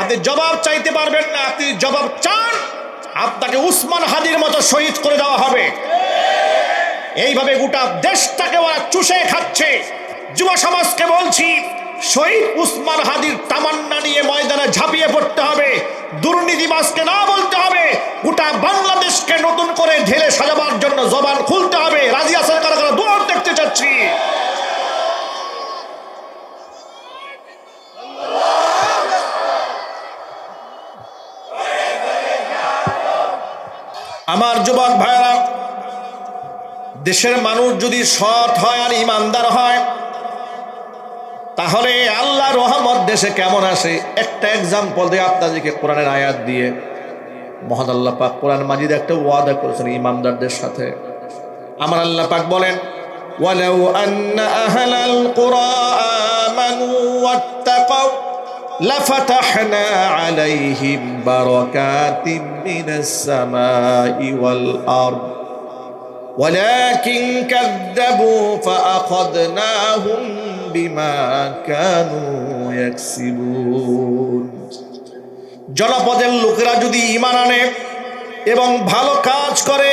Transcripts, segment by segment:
আপনি জবাব চাইতে পারবেন না। আপনি জবাব চান, আপনাকে উসমান হাদির মতো শহীদ করে দেওয়া হবে। এইভাবে গোটা দেশটাকে ওরা চুষে খাচ্ছে। যুব সমাজকে বলছি, শহীদ উসমান হাদির তামান্না নিয়ে ময়দানে ঝাঁপিয়ে পড়তে হবে। দুর্নীতিবাজকে না বলতে হবে, গোটা বাংলাদেশকে নতুন করে ঢেলে সাজাবার জন্য জবান খুলতে হবে। রাজি আছেন কারা কারা? দোয়া দেখতে চাচ্ছি। আমার যুবক ভাইরা, দেশের মানুষ যদি সৎ হয় আর ইমানদার হয়, তাহলে আল্লাহ রহমত দেশে কেমন আসে একটা এক্সাম্পল দিয়ে আপনাদেরকে কোরআনের আয়াত দিয়ে। মহান আল্লাহ পাক কোরআন মাজিদে একটা ওয়াদা করেছেন ইমানদারদের সাথে। আমার আল্লাহ পাক বলেন, ওয়ালাউ আন্না আহলাল কুরা আমানু ওয়াত্তাকাউ লাফাতাহনা আলাইহিম বারাকাতিম মিনাস সামাই ওয়াল আরদ ওয়ালাকিন কাযযাবু ফাআখাযনাহুম বিমা কানু ইয়াকসিবুন। জনপদের লোকেরা যদি ঈমান আনে এবং ভালো কাজ করে,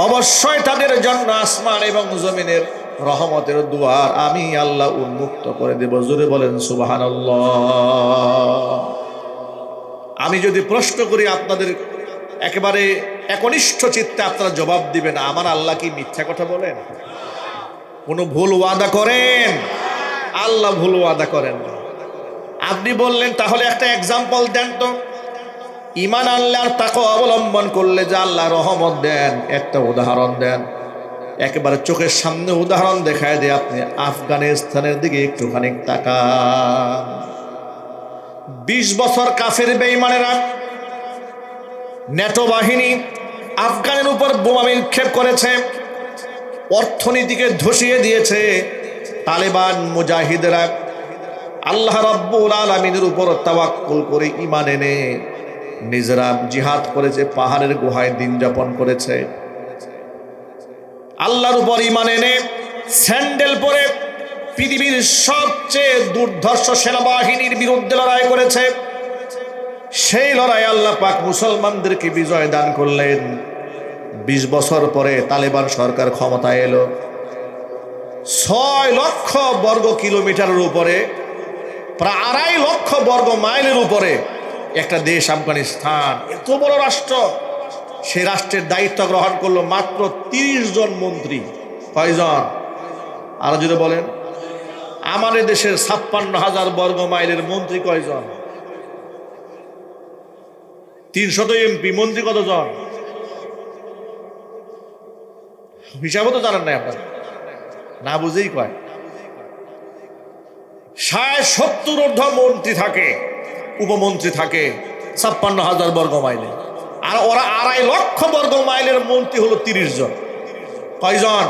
অবশ্যই তাদের জন্য আসমান এবং জমিনের রহমতের দুয়ার আমি আল্লাহ উন্মুক্ত করে দেব। জোরে বলেন সুবহানাল্লাহ। আমি যদি প্রশ্ন করি, আপনাদের একেবারে একনিষ্ঠ চিত্তে আপনারা জবাব দিবেন, আমার আল্লাহ কি মিথ্যা কথা বলেন? কোনো ভুল ওয়াদা করেন? আল্লাহ ভুল ওয়াদা করেন না। আপনি বললেন তাহলে একটা এক্সাম্পল দেন তো, ঈমান আনলে আর তাকওয়া অবলম্বন করলে যে আল্লাহ রহমত দেন, একটা উদাহরণ দেন। একেবারে চোখের সামনে উদাহরণ দেখায় দিয়ে আপনি আফগানিস্তানের দিকে একটুখানি তাকান। 20 বছর কাফের বেঈমানেরা, ন্যাটো বাহিনী আফগানের উপর বোমা নিক্ষেপ করেছে, অর্থনীতিকে ধসিয়ে দিয়েছে। তালেবান মুজাহিদরা আল্লাহ রাব্বুল আলামিনের উপর তাওয়াক্কুল করে ঈমান এনে নিজেরা জিহাদ করেছে, পাহাড়ের গুহায় দিন যাপন করেছে। আল্লাহর উপর ঈমান এনে স্যান্ডেল পরে পৃথিবীর সবচেয়ে দুর্ধর্ষ সেনাবাহিনীর বিরুদ্ধে লড়াই করেছে। সেই লড়াই আল্লাহ পাক মুসলমানদেরকে বিজয় দান করলেন। 20 বছর পরে তালেবান সরকার ক্ষমতায় এলো। 6 লক্ষ বর্গ কিলোমিটারের উপরে, প্রায় 2.5 লক্ষ বর্গ মাইলের উপরে একটা দেশ আফগানিস্তান, এত বড় রাষ্ট্র। সেই রাষ্ট্রের দায়িত্ব গ্রহণ করলো মাত্র 30 জন মন্ত্রী। কয়জন? আরো যদি বলেন, আমাদের দেশের 56,000 বর্গ মাইলের মন্ত্রী কয়জন? 300 এমপি, মন্ত্রী কতজন? হিসাবও তো জানেন না আপনার, না বুঝেই কয়। 60-70 ঊর্ধ্ব মন্ত্রী থাকে, উপমন্ত্রী থাকে 56,000 বর্গ মাইলে। আর ওরা 2.5 লক্ষ বর্গ মাইলের মন্ত্রী হলো 30 জন। কয়জন?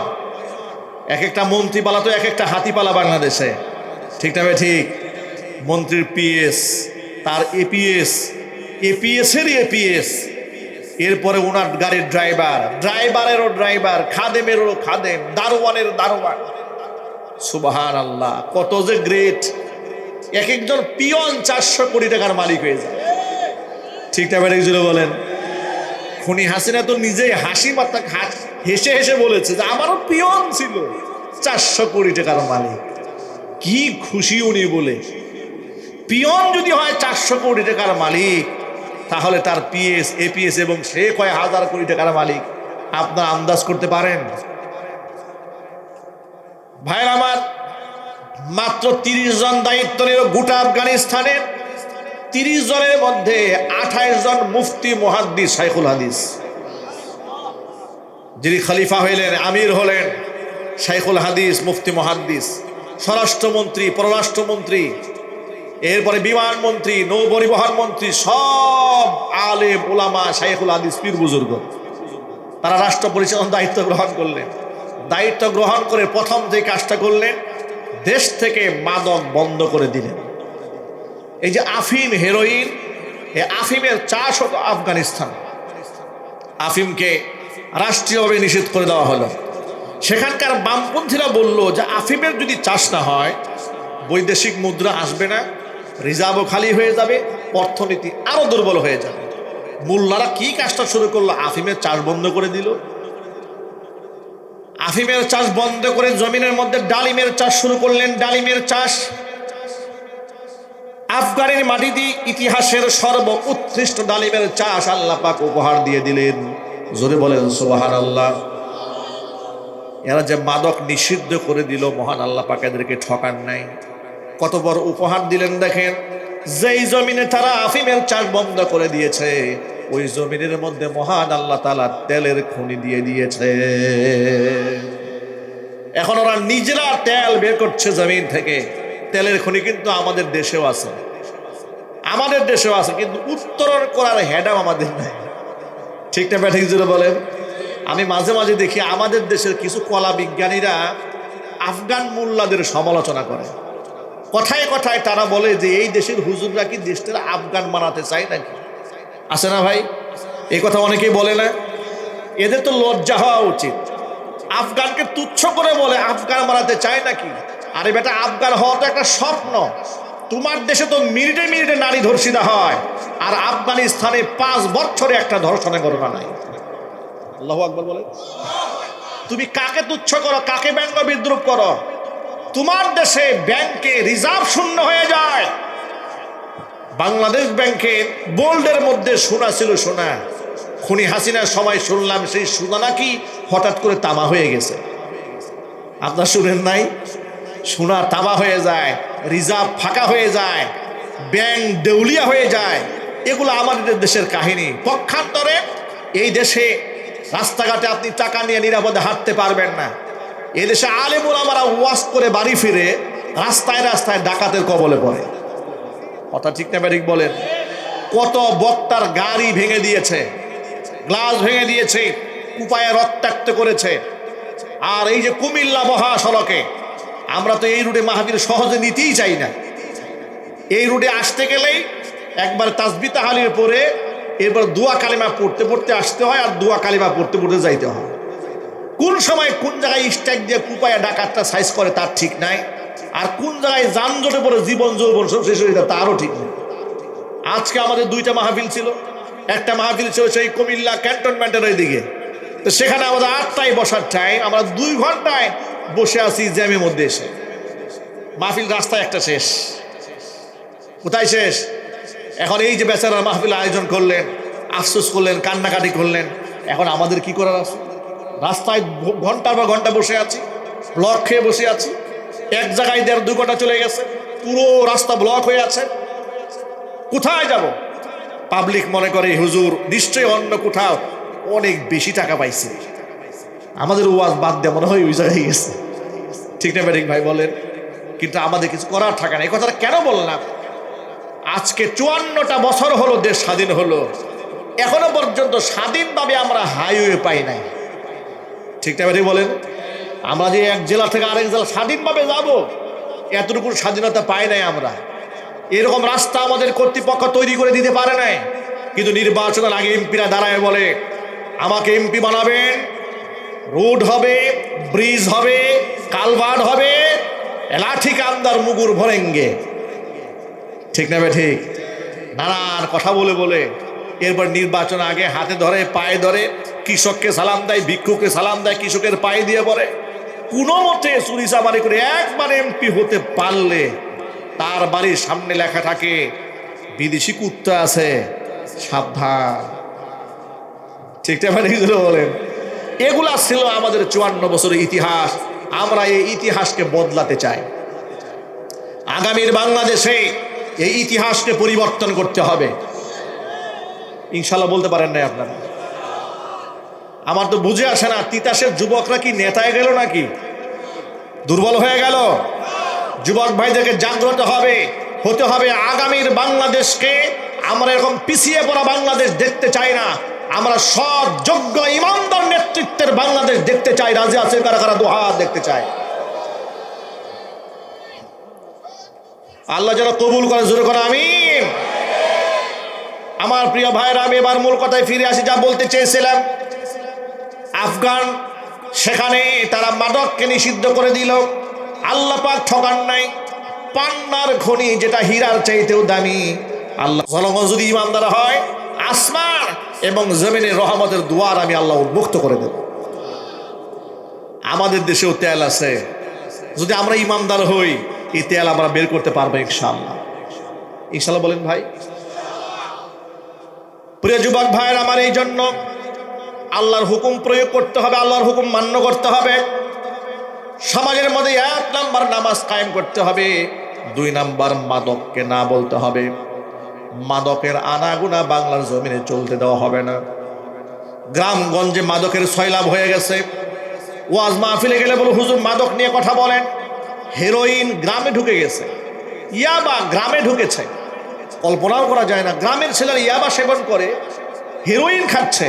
এক একটা মন্ত্রী পালা তো এক একটা হাতি পালা বাংলাদেশে, ঠিক না ভাই? ঠিক। মন্ত্রীর পিএস, তার এপিএস, এপিএসের এপিএস, এরপরে ওনার গাড়ির ড্রাইভার, ড্রাইভারেরও ড্রাইভার, খাদেমেরও খাদেম, দারোয়ানের দারোয়ান। সুবহানাল্লাহ, কত যে গ্রেট। এক একজন পিয়ন 400 কোটি টাকার মালিক হয়ে যায়, ঠিক না ভাই? বলেন। খুনি হাসিনা তো নিজেই হাসি মাত্রা হেসে হেসে বলেছে যে আমারও পিয়ন ছিল 400 কোটি টাকার মালিক। কি খুশি উনি বলে। পিয়ন যদি হয় 400 কোটি টাকার মালিক, তাহলে তার পিএস, এপিএস এবং সে কয় হাজার কোটি টাকার মালিক, আপনার আন্দাজ করতে পারেন? ভাইরা আমার, মাত্র 30 জন দায়িত্ব নিল গোটা আফগানিস্তানের। 30 জনের মধ্যে 28 জন মুফতি মুহাদ্দিস শাইখুল হাদিস। যিনি খলিফা হইলেন, আমির হলেন, শাইখুল হাদিস, মুফতি মুহাদ্দিস। স্বরাষ্ট্রমন্ত্রী, পররাষ্ট্রমন্ত্রী, এরপরে বিমান মন্ত্রী, নৌ পরিবহন মন্ত্রী, সব আলেম ওলামা, শাইখুল হাদিস, পীর বুজুর্গ। তারা রাষ্ট্র পরিচালনার দায়িত্ব গ্রহণ করলেন। দায়িত্ব গ্রহণ করে প্রথম যে কাজটা করলেন, দেশ থেকে মাদক বন্ধ করে দিলেন। এই যে আফিম, হেরোইন, এই আফিমের চাষ হতো আফগানিস্তান। আফিমকে রাষ্ট্রীয়ভাবে নিষেধ করে দেওয়া হলো। সেখানকার বামপন্থীরা বলল যে আফিমের যদি চাষ না হয়, বৈদেশিক মুদ্রা আসবে না, রিজার্ভও খালি হয়ে যাবে, অর্থনীতি আরো দুর্বল হয়ে যাবে। মোল্লারা কি কাজটা শুরু করলো? আফিমের চাষ বন্ধ করে দিল। আফিমের চাষ বন্ধ করে জমিনের মধ্যে ডালিমের চাষ শুরু করলেন। ডালিমের চাষ আফগানের মাটিতে ইতিহাসের সর্ব উৎকৃষ্ট ডালিমের চাষ আল্লাহ পাক উপহার দিয়ে দিলেন। জোরে বলেন সুবহানাল্লাহ। এরা যে মাদক নিষিদ্ধ করে দিল, মহান আল্লাহ পাক এদেরকে ঠকান নাই। কত বড় উপহার দিলেন দেখেন। যেই জমিনে তারা আফিমের চাষ বন্ধ করে দিয়েছে, ওই জমিনের মধ্যে মহান আল্লাহ তাআলা তেলের খনি দিয়ে দিয়েছে। এখন ওরা নিজেরা তেল বের করছে জমিন থেকে। তেলের খনি কিন্তু আমাদের দেশেও আছে, আমাদের দেশেও আছে, কিন্তু উত্তোলন করার হেডাম আমাদের নাই। ঠিক না ব্যাঠিক জুড়ে বলেন? আমি মাঝে মাঝে দেখি আমাদের দেশের কিছু কলা বিজ্ঞানীরা আফগান মোল্লাদের সমালোচনা করে। কথায় কথায় তারা বলে যে এই দেশের হুজুররা কি দেশটা আফগান বানাতে চায় নাকি? আছে না ভাই? এই কথা অনেকেই বলে না। এদের তো লজ্জা হওয়া উচিত। আফগানকে তুচ্ছ করে বলে আফগান বানাতে চায় নাকি? আরে বেটা, আফগান হওয়া তো একটা স্বপ্ন। তোমার দেশে তো মিনিটে মিনিটে নারী ধর্ষিতা হয়, আর আফগানিস্তানে 5 বছরে একটা ধর্ষণের ঘটনা নাই। আল্লাহু আকবার বলে। তুমি কাকে তুচ্ছ করো, কাকে ব্যঙ্গ বিদ্রুপ করো? তোমার দেশে ব্যাংকে রিজার্ভ শূন্য হয়ে যায়। বাংলাদেশ ব্যাংকে বোল্ডের মধ্যে সোনা ছিল, সোনা। খুনি হাসিনার সময় শুনলাম সেই সোনা নাকি হঠাৎ করে তামা হয়ে গেছে। আপনার শুনেন নাই? সোনা তামা হয়ে যায়, রিজার্ভ ফাঁকা হয়ে যায়, ব্যাংক দেউলিয়া হয়ে যায়। এগুলো আমাদের দেশের কাহিনী। পক্ষান্তরে এই দেশে রাস্তাঘাটে আপনি টাকা নিয়ে নিরাপদে হাঁটতে পারবেন না। এই দেশে আলেম ওলামারা ওয়াজ করে বাড়ি ফিরে রাস্তায় রাস্তায় ডাকাতের কবলে পড়ে। কথা ঠিক না ঠিক বলেন? কত বক্তার গাড়ি ভেঙে দিয়েছে, গ্লাস ভেঙে দিয়েছে, কুপায়ে রক্তাক্ত করেছে। আর এই যে কুমিল্লা মহাসড়কে, আমরা তো এই রুটে মাহফিল সহজে নিতেই চাই না। এই রুটে আসতে গেলেই একবার তাসবিহ তাহলিল পরে এরপর দোয়া কালিমা পড়তে পড়তে আসতে হয়, আর দোয়া কালিমা পড়তে পড়তে যাইতে হয়। কোন সময় কোন জায়গায় স্ট্রাইক দিয়ে কুপায়া ডাকাতটা সাইজ করে তার ঠিক নাই, আর কোন জায়গায় যানজটে পড়ে জীবন যৌবন সব শেষ হয়ে যায় তারও ঠিক নেই। আজকে আমাদের 2টা মাহফিল ছিল। একটা মাহফিল ছিল সেই কুমিল্লা ক্যান্টনমেন্টের ওই দিকে, তো সেখানে আমাদের 8টায় বসার টাইম, আমরা 2 ঘন্টায় বসে আছি জ্যামের মধ্যে। এসে মাহফিল রাস্তায় একটা শেষ। কোথায় শেষ? এখন এই যে বেচারা মাহফিল আয়োজন করলেন, আফসোস করলেন, কান্নাকাটি করলেন, এখন আমাদের কি করার আছে? রাস্তায় ঘন্টার পর ঘন্টা বসে আছি, ব্লক খেয়ে বসে আছি। এক জায়গায় 1.5-2 ঘন্টা চলে গেছে, পুরো রাস্তা ব্লক হয়ে আছে। কোথায় যাব? পাবলিক মনে করে হুজুর নিশ্চয়ই অন্য কোথাও অনেক বেশি টাকা পাইছে, আমাদের ওয়াজ বাদ দিয়ে মনে হয় ওই জায়গায় গেছে। ঠিক না ঠিক ভাই বলেন? কিন্তু আমাদের কিছু করার থাকে না। এই কথাটা কেন বললাম? আজকে 54টা বছর হলো দেশ স্বাধীন হলো, এখনো পর্যন্ত স্বাধীনভাবে আমরা হাইওয়ে পাই নাই। ঠিক না ঠিক বলেন? আমরা যে এক জেলা থেকে আরেক জেলা স্বাধীনভাবে যাব, এতটুকু স্বাধীনতা পাই নাই আমরা। এরকম রাস্তা আমাদের কর্তৃপক্ষ তৈরি করে দিতে পারে নাই। কিন্তু নির্বাচনের আগে এমপিরা দাঁড়ায় বলে আমাকে এমপি বানাবেন, রোড হবে, ব্রিজ হবে, কালভার্ট হবে, লাঠি কান্দার মুগুর ভরেঙ্গে। ঠিক না ঠিক? নানান কথা বলে বলে এরপর নির্বাচন আগে হাতে ধরে পায়ে ধরে কৃষককে সালাম দেয়, ভিক্ষুকে সালাম দেয়, কৃষকের পায়ে দিয়ে পড়ে। কোনো মতে চুরি চামারি করে একবার এমপি হতে পারলে তার বাড়ির সামনে লেখা থাকে বিদেশি কুত্তা আছে, সাবধান। ঠিক না বলেন? এগুলা ছিল আমাদের 54 বছরের ইতিহাস। আমরা এই ইতিহাসকে বদলাতে চাই। আগামীর বাংলাদেশে এই ইতিহাসকে পরিবর্তন করতে হবে। ইনশাল্লাহ বলতে পারেন না আপনারা? আমার তো বুঝে আসে না, তিতাসের যুবকরা কি নেতায় গেল নাকি দুর্বল হয়ে গেল? যুবক ভাইদেরকে জাগ্রত হতে হবে। আগামীর বাংলাদেশকে আমরা এরকম পিছিয়ে পড়া বাংলাদেশ দেখতে চাই না। আমরা সৎ, যোগ্য, ইমানদার নেতৃত্বের বাংলাদেশ দেখতে চাই। রাজি আছে কারা কারা? দুহাত দেখতে চাই। আল্লাহ যেন কবুল করে, জোরে করে আমিন। আমার প্রিয় ভাইরা, আমি এবার মূল কথায় ফিরে আসি। যা বলতে চেয়েছিলাম, আফগান সেখানে তারা মাদককে নিষিদ্ধ করে দিল। আল্লাহ পাক ঠকান নাই। পান্নার খনি, যেটা হীরার চাইতেও দামি। আল্লাহ জনগণ যদি ইমানদার হয়, আসমান এবং জমিনের রহমতের দুয়ার আমি আল্লাহ উন্মুক্ত করে দেব। আমাদের দেশেও তেল আছে, যদি আমরা ইমানদার হই এই তেল আমরা বের করতে পারবো ইনশাআল্লাহ। ইনশাআল্লাহ বলেন ভাই। প্রিয় যুবক ভাইয়ের আমার, এই জন্য আল্লাহর হুকুম প্রয়োগ করতে হবে, আল্লাহর হুকুম মান্য করতে হবে। সমাজের মধ্যে 1 নাম্বার নামাজ কায়েম করতে হবে, 2 নাম্বার মাদককে না বলতে হবে। মাদকের আনাগুনা বাংলার জমিনে চলতে দেওয়া হবে না। গ্রামগঞ্জে মাদকের সয়লাভ হয়ে গেছে। ওয়াজ মাহফিলে গেলে বলো হুজুর মাদক নিয়ে কথা বলেন। হেরোইন গ্রামে ঢুকে গেছে, ইয়াবা গ্রামে ঢুকেছে, কল্পনাও করা যায় না। গ্রামের ছেলেরা ইয়াবা সেবন করে, হেরোইন খাচ্ছে।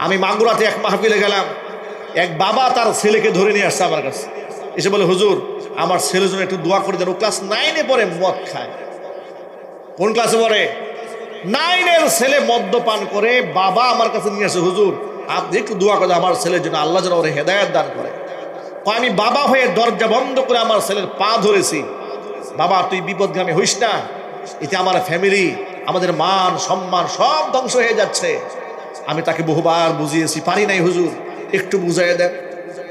আমি মাগুরাতে এক মাহফিলে গেলাম, এক বাবা তার ছেলেকে ধরে নিয়ে আসছে আমার কাছে, এসে বলে হুজুর আমার ছেলের জন্য একটু দোয়া করে দেন, ও ক্লাস 9-এ পড়ে, মদ খায়। কোন ক্লাসে পড়ে? 9-এর ছেলে মদ্যপান করে। বাবা আমার কাছে নিয়ে আসে, হুজুর আপনি একটু দোয়া করে আমার ছেলের জন্য, আল্লাহ যেন ওর হেদায়েত দান করে। আমি বাবা হয়ে দরজা বন্ধ করে আমার ছেলের পা ধরেছি, বাবা তুই বিপদগামী হইস না, এতে আমার ফ্যামিলি, আমাদের মান সম্মান সব ধ্বংস হয়ে যাচ্ছে। আমি তাকে বহুবার বুঝিয়েছি, পারি নাই হুজুর, একটু বুঝাইয়া দেন।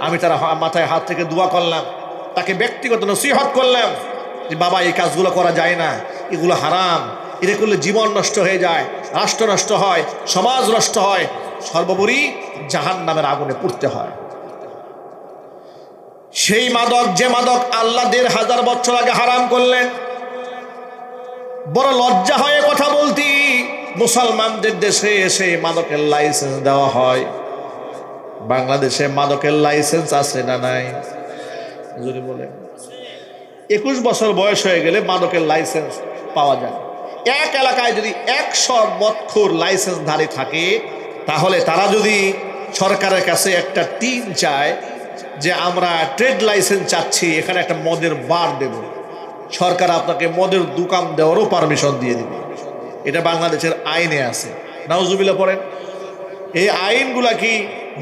আমি তার মাথায় হাত থেকে দোয়া করলাম, তাকে ব্যক্তিগত নসিহত করলাম যে বাবা এই কাজগুলো করা যায় না, এগুলো হারাম, এটা করলে জীবন নষ্ট হয়ে যায়, রাষ্ট্র নষ্ট হয়, সমাজ নষ্ট হয়, সর্বোপরি জাহান্নামের আগুনে পুড়তে হয়। সেই মাদক, যে মাদক আল্লাহ 1500 বছর আগে হারাম করলেন। বড় লজ্জা হয়ে কথা বলতি, মুসলমানদের দেশে এসে মাদকের লাইসেন্স দেওয়া হয়। বাংলাদেশে মাদকের লাইসেন্স আছে না নাই? যদি বলেন 21 বছর বয়স হয়ে গেলে মাদকের লাইসেন্স পাওয়া যায়। এক এলাকায় যদি 100 মদখোর লাইসেন্সধারী থাকে, তাহলে তারা যদি সরকারের কাছে একটা টিম চায় যে আমরা ট্রেড লাইসেন্স চাচ্ছি, এখানে একটা মদের বার দেব, সরকার আপনাকে মদের দোকান দেওয়ারও পারমিশন দিয়ে দিবে। এটা বাংলাদেশের আইনে আছে। নাউজুবিল্লাহ পড়েন। এই আইনগুলা কি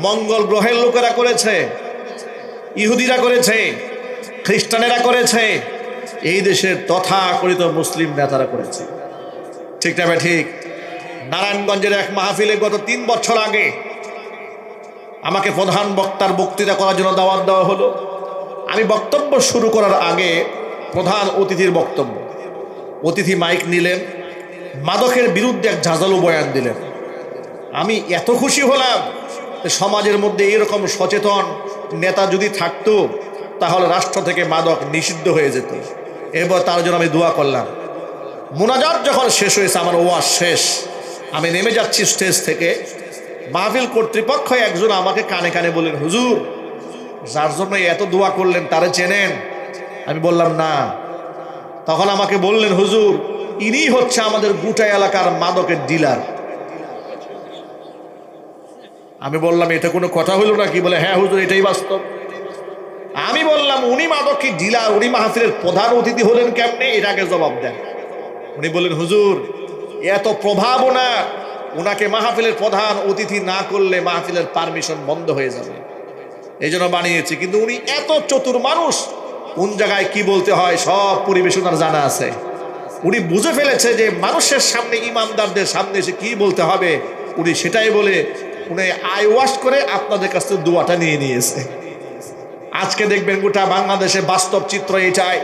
মঙ্গল গ্রহের লোকেরা করেছে? ইহুদিরা করেছে? খ্রিস্টানেরা করেছে? এই দেশের তথাকথিত মুসলিম নেতারা করেছে। ঠিক না ভাই? ঠিক। নারায়ণগঞ্জের এক মাহফিলে গত 3 বছর আগে আমাকে প্রধান বক্তার বক্তৃতা করার জন্য দাওয়াত দেওয়া হলো। আমি বক্তব্য শুরু করার আগে প্রধান অতিথির বক্তব্য, অতিথি মাইক নিলেন, মাদকের বিরুদ্ধে এক ঝাঁঝালো বয়ান দিলেন। আমি এত খুশি হলাম যে সমাজের মধ্যে এরকম সচেতন নেতা যদি থাকতো তাহলে রাষ্ট্র থেকে মাদক নিষিদ্ধ হয়ে যেত। এবার তার জন্য আমি দোয়া করলাম। মুনাজাত যখন শেষ হয়েছে, আমার ওয়াজ শেষ, আমি নেমে যাচ্ছি স্টেজ থেকে, মাহফিল কর্তৃপক্ষ একজন আমাকে কানে কানে বললেন, হুজুর যার জন্য এত দোয়া করলেন তারে চেনেন? আমি বললাম না। তখন আমাকে বললেন, হুজুর ইনি হচ্ছে আমাদের গোটা এলাকার মাদকের ডিলার। আমি বললাম এটা কোনো কথা হইল না কি? বলে হ্যাঁ হুজুর এটাই বাস্তব। আমি বললাম উনি মাদকের ডিলার, উনি মাহফিলের প্রধান অতিথি হলেন কেমনে? এটাকে জবাব দেন। উনি বললেন, হুজুর এত প্রভাব ওনার, ওনাকে মাহফিলের প্রধান অতিথি না করলে মাহফিলের পারমিশন বন্ধ হয়ে যাবে, এই জন্য বানিয়েছি। কিন্তু উনি এত চতুর মানুষ, কোন জায়গায় কি বলতে হয় সব পরিবেশনার জানা আছে। উনি বুঝে ফেলেছে যে মানুষের সামনে, ইমানদারদের সামনে এসে কি বলতে হবে, উনি সেটাই বলে উনি আই ওয়াশ করে আপনাদের কাছ থেকে দোয়াটা নিয়ে নিয়েছে। আজকে দেখবেন গোটা বাংলাদেশে বাস্তব চিত্র এটাই।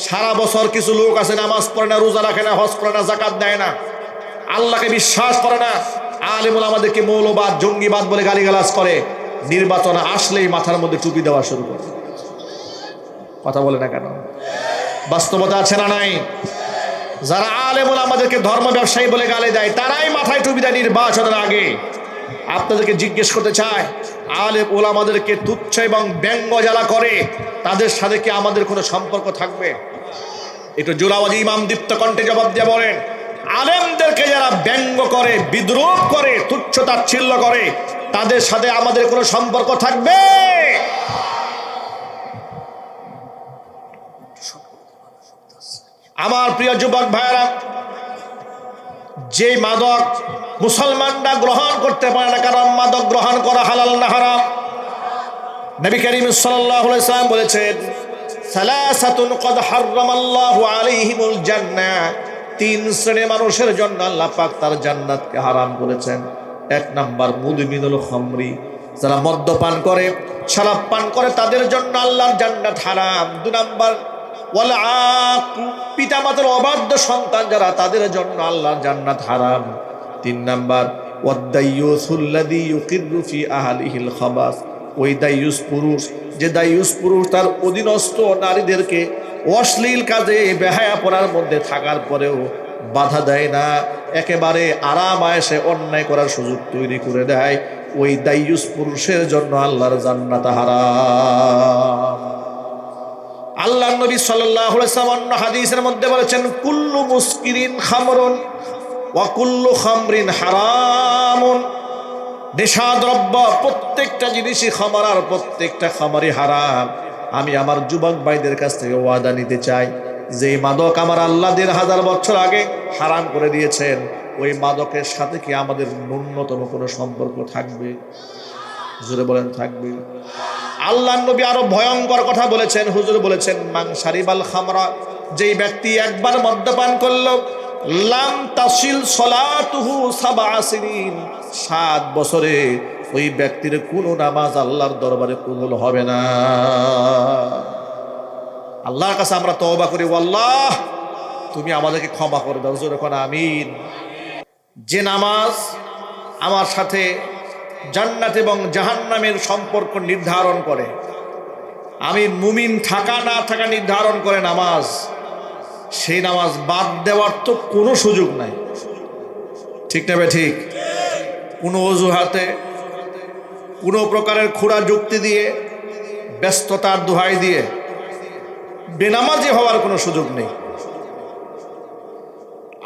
সারা বছর কিছু লোক আছে নামাজ পড়ে না, রোজা রাখে না, হজ করে না, যাকাত দেয় না, আল্লাহকে বিশ্বাস করে না, আলেমুল আমাদেরকে মৌলবাদ, জঙ্গিবাদ বলে গালিগালাজ করে। নির্বাচন আসলেই মাথার মধ্যে টুপি দেওয়া শুরু করে। কথা বলে না কেন? বাস্তবতা আছে না নাই? যারা আলেমুল আমাদেরকে ধর্ম ব্যবসায়ী বলে গালি দেয়, তারাই মাথায় টুপি দেয় নির্বাচনের আগে। আপনাদেরকে জিজ্ঞেস করতে চাই, আলেম ওলামাদেরকে তুচ্ছ এবং ব্যঙ্গজ্বালা করে, তাদের সাথে কি আমাদের কোনো সম্পর্ক থাকবে? একটু জোরাওয়াজি ইমাম দীপ্ত কণ্ঠে জবাব দিয়ে বলেন, আলেমদেরকে যারা ব্যঙ্গ করে, বিদ্রোহ করে, তুচ্ছ তাচ্ছিল্য করে, তাদের সাথে আমাদের কোনো সম্পর্ক থাকবে? আমার প্রিয় যুবক ভাইরা, যে মাদক মুসলমানরা গ্রহণ করতে পারে না, কারণ মাদক গ্রহণ করা হালাল না হারাম? নবী করিম সাল্লাল্লাহু আলাইহি ওয়াসাল্লাম বলেছেন, সালাসাতুন কদ হাররামাল্লাহু আলাইহিমুল জান্নাহ, তিন শ্রেণীর মানুষের জন্য আল্লাহ পাক তার জান্নাতকে হারাম করেছেন। এক নাম্বার মুদমিনুল খামরি, যারা মদ্যপান করে, শরাব পান করে, তাদের জন্য আল্লাহর জান্নাত হারাম। দুই নাম্বার ওয়াল আক, পিতামাতার অবাধ্য সন্তান যারা, তাদের জন্য আল্লাহর জান্নাত হারাম। তিন নাম্বার ওয়াদাইয়ুসুল্লাযী ইউকিররু ফি আহলিহিল খাবাস, ওই দাইয়ুস পুরুষ, যে দাইয়ুস পুরুষ তার অধীনস্থ নারীদেরকে অশ্লীল কাজে বেহায়াপনার মধ্যে থাকার পরেও বাধা দেয় না, একেবারে আরাম আয়েশে অন্যায় করার সুযোগ তৈরি করে দেয়, ওই দাইয়ুস পুরুষের জন্য আল্লাহর জান্নাত হারাম। আল্লাহর নবী সাল্লাল্লাহু আলাইহি ওয়াসাল্লাম হাদিসের মধ্যে বলেছেন, কুল্লু মুসকিরিন খামরুন ওয়া কুল্লু খামরিন হারামুন, নেশাদ্রব্য প্রত্যেকটা জিনিসই খামার, আর প্রত্যেকটা খামারই হারাম। আমি আমার যুবক ভাইদের কাছ থেকে ওয়াদা নিতে চাই, যে মাদক আমার আল্লাহ ১,৫০০ বছর আগে হারাম করে দিয়েছেন, ওই মাদকের সাথে কি আমাদের ন্যূনতম কোনো সম্পর্ক থাকবে? হুজুরে বলেন থাকবে। আল্লাহ নবী আরো ভয়ঙ্কর কথা বলেছেন। হুজুর বলেছেন, মান শারিবাল খামরা, যেই ব্যক্তি একবার মদ্যপান করলো, লাম তাসিল সলাতুহু সাবআ সিনিন, ৭ বছরে ওই ব্যক্তির কোনো নামাজ আল্লাহর দরবারে কবুল হবে না। আল্লাহর কাছে আমরা তওবা করি, আল্লাহ তুমি আমাদেরকে ক্ষমা করে দাও। জোরে কোন আমিন। যে নামাজ আমার সাথে জান্নাত এবং জাহান্নামের সম্পর্ক নির্ধারণ করে, আমি মুমিন থাকা না থাকা নির্ধারণ করে নামাজ, সেই নামাজ বাদ দেওয়ার তো কোনো সুযোগ নাই। ঠিক না? ঠিক। কোনো অজুহাতে, কোনো প্রকারের খোঁড়া যুক্তি দিয়ে, ব্যস্ততার দোহাই দিয়ে বেনামাজি হওয়ার কোনো সুযোগ নেই।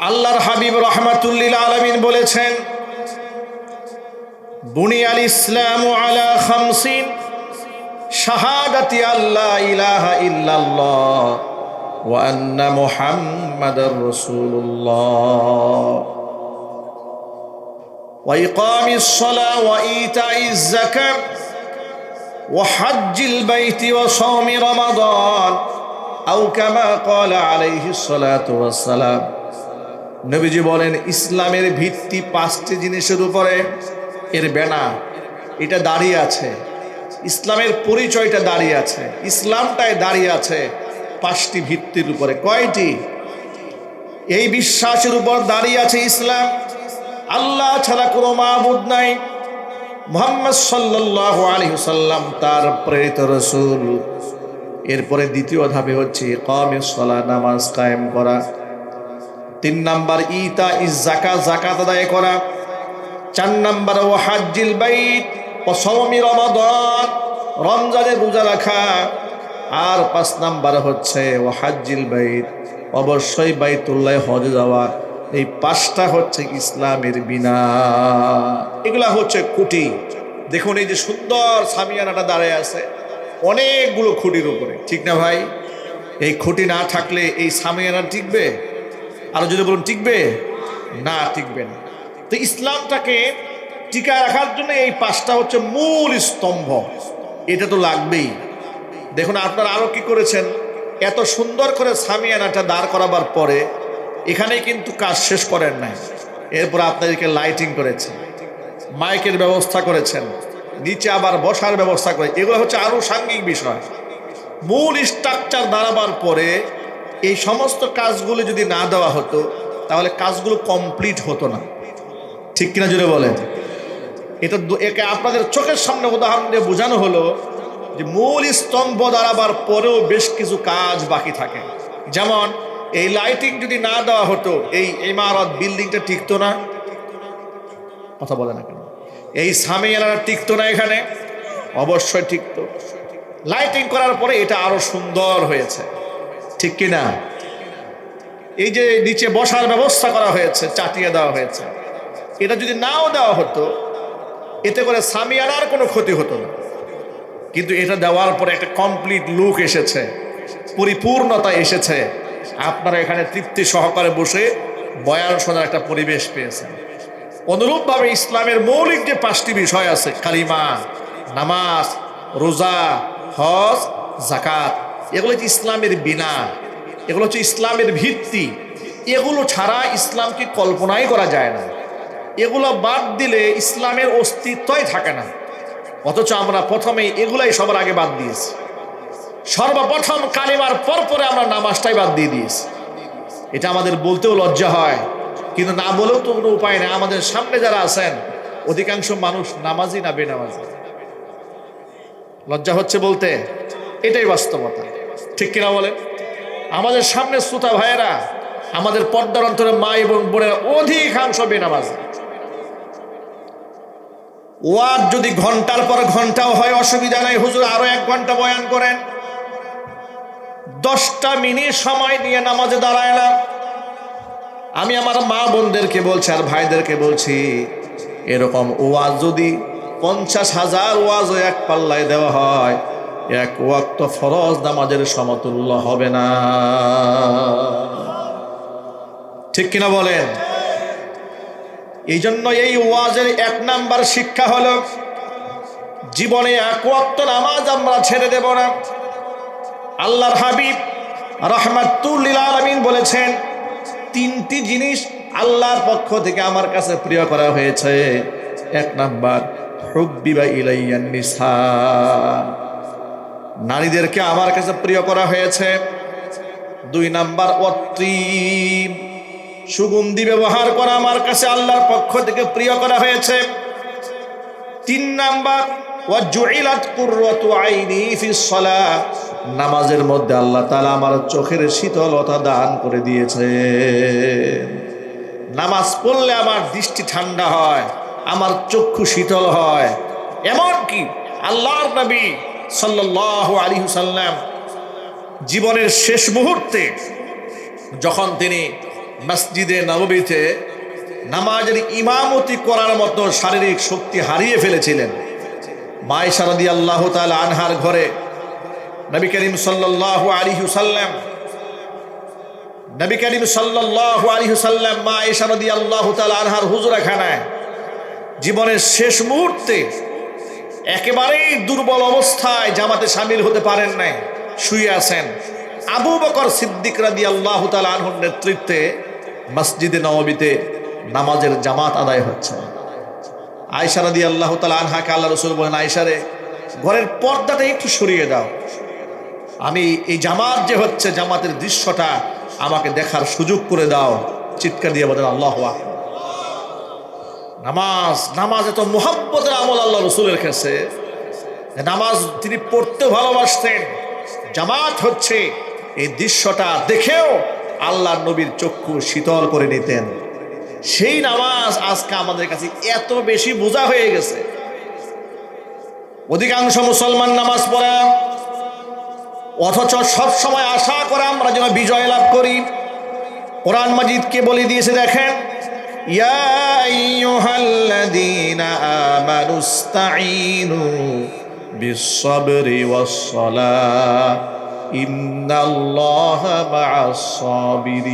আল্লাহর হাবিব রাহমাতুল্লিল আলামিন বলেছেন, বুনিয়াল ইসলামু আলা খামসিন, শাহাদাতি আল্লা ইলাহা ইল্লাল্লাহ ওয়া আন্না মুহাম্মাদার রাসূলুল্লাহ ওয়া ইকামিস সালাহ ওয়া ইতাইজ যাকাত ওয়া হজ্জিল বাইতি ওয়া সাওমি রমাদান, আও কামা ক্বালা আলাইহিস সালাতু ওয়াস সালাম। নবীজি বলেন, ইসলামের ভিত্তি 5টি জিনিসের উপরে, এর বেনা এটা দাঁড়িয়ে আছে, ইসলামের পরিচয়টা দাঁড়িয়ে আছে, ইসলামটাই দাঁড়িয়ে আছে 5টি ভিত্তির উপরে। কয়টি? এই বিশ্বাসের উপর দাঁড়িয়ে আছে ইসলাম, আল্লাহ ছাড়া কোনো মাবুদ নাই, মুহাম্মদ সাল্লাল্লাহু আলাইহি ওয়াসাল্লাম তার প্রেরিত রাসূল। এরপরে দ্বিতীয় ধাপে হচ্ছে ইকামিস সালাহ, নামাজ কায়েম করা। 3 নাম্বার ইতা ইজ যাকাত, যাকাত আদায় করা। 4 নাম্বার ওয়া হজ্জিল বাইত ওয়া সাওমি রমাদান, রমজানের রোজা রাখা। আর 5 নাম্বার হচ্ছে ওয়া হজ্জিল বাইত, অবশ্যই বাইতুল্লাহ হজে যাওয়া। এই 5টা হচ্ছে ইসলামের বিনা। এগুলা হচ্ছে খুঁটি। দেখুন এই যে সুন্দর সামিয়ানাটা দাঁড়ায় আছে অনেকগুলো খুঁটির উপরে, ঠিক না ভাই? এই খুঁটি না থাকলে এই সামিয়ানা টিকবে? আরো যদি বলুন টিকবে না, টিকবে না। তো ইসলামটাকে টিকায় রাখার জন্য এই 5টা হচ্ছে মূল স্তম্ভ, এটা তো লাগবেই। দেখুন আপনারা আরো কি করেছেন, এত সুন্দর করে সামিয়ানাটা দাঁড় করাবার পরে এখানে কিন্তু কাজ শেষ করেন নাই, এরপর আপনাদেরকে লাইটিং করেছেন, মাইকের ব্যবস্থা করেছেন, নিচে আবার বসার ব্যবস্থা করে। এগুলো হচ্ছে আনুষঙ্গিক বিষয়। মূল স্ট্রাকচার দাঁড়াবার পরে এই সমস্ত কাজগুলো যদি না দেওয়া হতো তাহলে কাজগুলো কমপ্লিট হতো না, ঠিক কিনা জুড়ে বলেন? এটা একে আপনাদের চোখের সামনে উদাহরণ দিয়ে বোঝানো হলো যে মূল স্তম্ভ দাঁড়াবার পরেও বেশ কিছু কাজ বাকি থাকে। যেমন এই লাইটিং যদি না দেওয়া হতো এই ইমারত বিল্ডিংটা টিকতো না। কথা বলে না কেন? এই সামিয়ানাটা টিকতো না, এখানে অবশ্যই টিকতো। লাইটিং করার পরে এটা আরো সুন্দর হয়েছে, ঠিক কিনা? এই যে নিচে বসার ব্যবস্থা করা হয়েছে, চাটিয়ে দেওয়া হয়েছে, এটা যদি নাও দেওয়া হতো এতে করে সামিয়ানার কোনো ক্ষতি হতো না। কিন্তু এটা দেওয়ার পরে একটা কমপ্লিট লুক এসেছে, পরিপূর্ণতা এসেছে। আপনারা এখানে তৃপ্তি সহকারে বসে বয়ান শোনার একটা পরিবেশ পেয়েছেন। অনুরূপভাবে ইসলামের মৌলিক যে 5টি বিষয় আছে, কালিমা, নামাজ, রোজা, হজ, যাকাত, এগুলো হচ্ছে ইসলামের বিনা, এগুলো হচ্ছে ইসলামের ভিত্তি। এগুলো ছাড়া ইসলামকে কল্পনাই করা যায় না। এগুলো বাদ দিলে ইসলামের অস্তিত্বই থাকে না। অথচ আমরা প্রথমেই এগুলাই সবার আগে বাদ দিয়েছি। সর্বপ্রথম কালিমার পরে আমরা নামাজটাই বাদ দিয়ে দিয়েছি। এটা আমাদের বলতেও লজ্জা হয়, কিন্তু না বলেও তো কোনো উপায় নেই। আমাদের সামনে যারা আছেন অধিকাংশ মানুষ নামাজি না বেনামাজি। লজ্জা হচ্ছে বলতে, এটাই বাস্তবতা, ঠিক কিনা বলেন? আমাদের সামনে শ্রোতা ভাইয়েরা, আমাদের পর্দার অন্তরে মা এবং বোনেরা অধিকাংশ বেনামাজি। ওয়াজ যদি ঘন্টার পর ঘন্টাও হয় অসুবিধা নাই, হুজুর আরো 1 ঘন্টা বয়ান করেন। 10টা মিনিট সময় নিয়ে নামাজে দাঁড়ায় না। আমি আমার মা বোনদেরকে বলছি আর ভাইদেরকে বলছি, এরকম ওয়াজ যদি 50,000 ওয়াজ এক পাল্লায় দেওয়া হয়, 1 ওয়াক্ত ফরজ নামাজের সমতুল্য হবে না, ঠিক কিনা বলেন? এই জন্য এই ওয়াজের 1 নাম্বার শিক্ষা হলো, জীবনে 1 ওয়াক্ত নামাজ আমরা ছেড়ে দেব না। আল্লাহর হাবিব রাহমাতুল লিল আলামিন বলেছেন, 3টি জিনিস আল্লাহর পক্ষ থেকে আমার কাছে প্রিয় করা হয়েছে। 1 নাম্বার, হুব্বিবা ইলাইয়ান নিসা, নারীদেরকে আমার কাছে প্রিয় করা হয়েছে। 2 নাম্বার, অত্রিব, সুগন্ধি ব্যবহার করা আমার কাছে আল্লাহর পক্ষ থেকে প্রিয় করা হয়েছে। 3 নাম্বার, ওয়াজুইলাত কুররাতু আইনি ফিস সালাহ, নামাজের মধ্যে আল্লাহ তাআলা আমার চোখের শীতলতা দান করে দিয়েছে। নামাজ পড়লে আমার দৃষ্টি ঠান্ডা হয়, আমার চক্ষু শীতল হয়। এমনকি আল্লাহর নবী সাল্লাল্লাহু আলাইহি ওয়াসাল্লাম জীবনের শেষ মুহূর্তে যখন তিনি মসজিদে নববীতে নামাজের ইমামতি করার মতো শারীরিক শক্তি হারিয়ে ফেলেছিলেন, মা আয়েশা রাদিয়াল্লাহু তাআলা আনহার ঘরে নবী করিম সাল্লাল্লাহু আলাইহি ওয়াসাল্লাম মা আয়েশা রাদিয়াল্লাহু তাআলা আনহার হুজরাখানায় জীবনের শেষ মুহূর্তে একেবারেই দুর্বল অবস্থায় জামাতে শামিল হতে পারেন নাই, শুয়ে আছেন। আবু বকর সিদ্দিক রাদিয়াল্লাহু তাআলা আনহুর নেতৃত্বে মসজিদে নববীতে নামাজের জামাত আদায় হচ্ছে। আয়েশা রাদিয়াল্লাহু তাআলা আনহাকে আল্লাহ রাসূল বলেন, আয়েশা রে, ঘরের পর্দাটা একটু সরিয়ে দাও, আমি এই জামাত যে হচ্ছে জামাতের দৃশ্যটা আমাকে দেখার সুযোগ করে দাও। চিৎকার দিয়ে বলেন আল্লাহু আকবার। নামাজ এত মুহাব্বতের আমল আল্লাহ রাসূলের কাছে। নামাজ তিনি পড়তে ভালোবাসতেন, জামাত হচ্ছে এই দৃশ্যটা দেখেও আল্লাহর নবীর চক্ষু শীতল করে নিতেন। সেই নামাজ আজকে আমাদের কাছে এত বেশি বোঝা হয়ে গেছে। অধিকাংশ মুসলমান নামাজ পড়ে, অথচ সব সময় আশা করে আমরা যেন বিজয় লাভ করি। কোরআন মাজিদকে বলে দিয়েছে, দেখেন, ইয়া আইয়ুহাল্লাযীনা আমানুস্তাঈনু বিস-সাবরি ওয়াস-সালাহ ইন্নাল্লাহা মা'আস-সাবিরিন।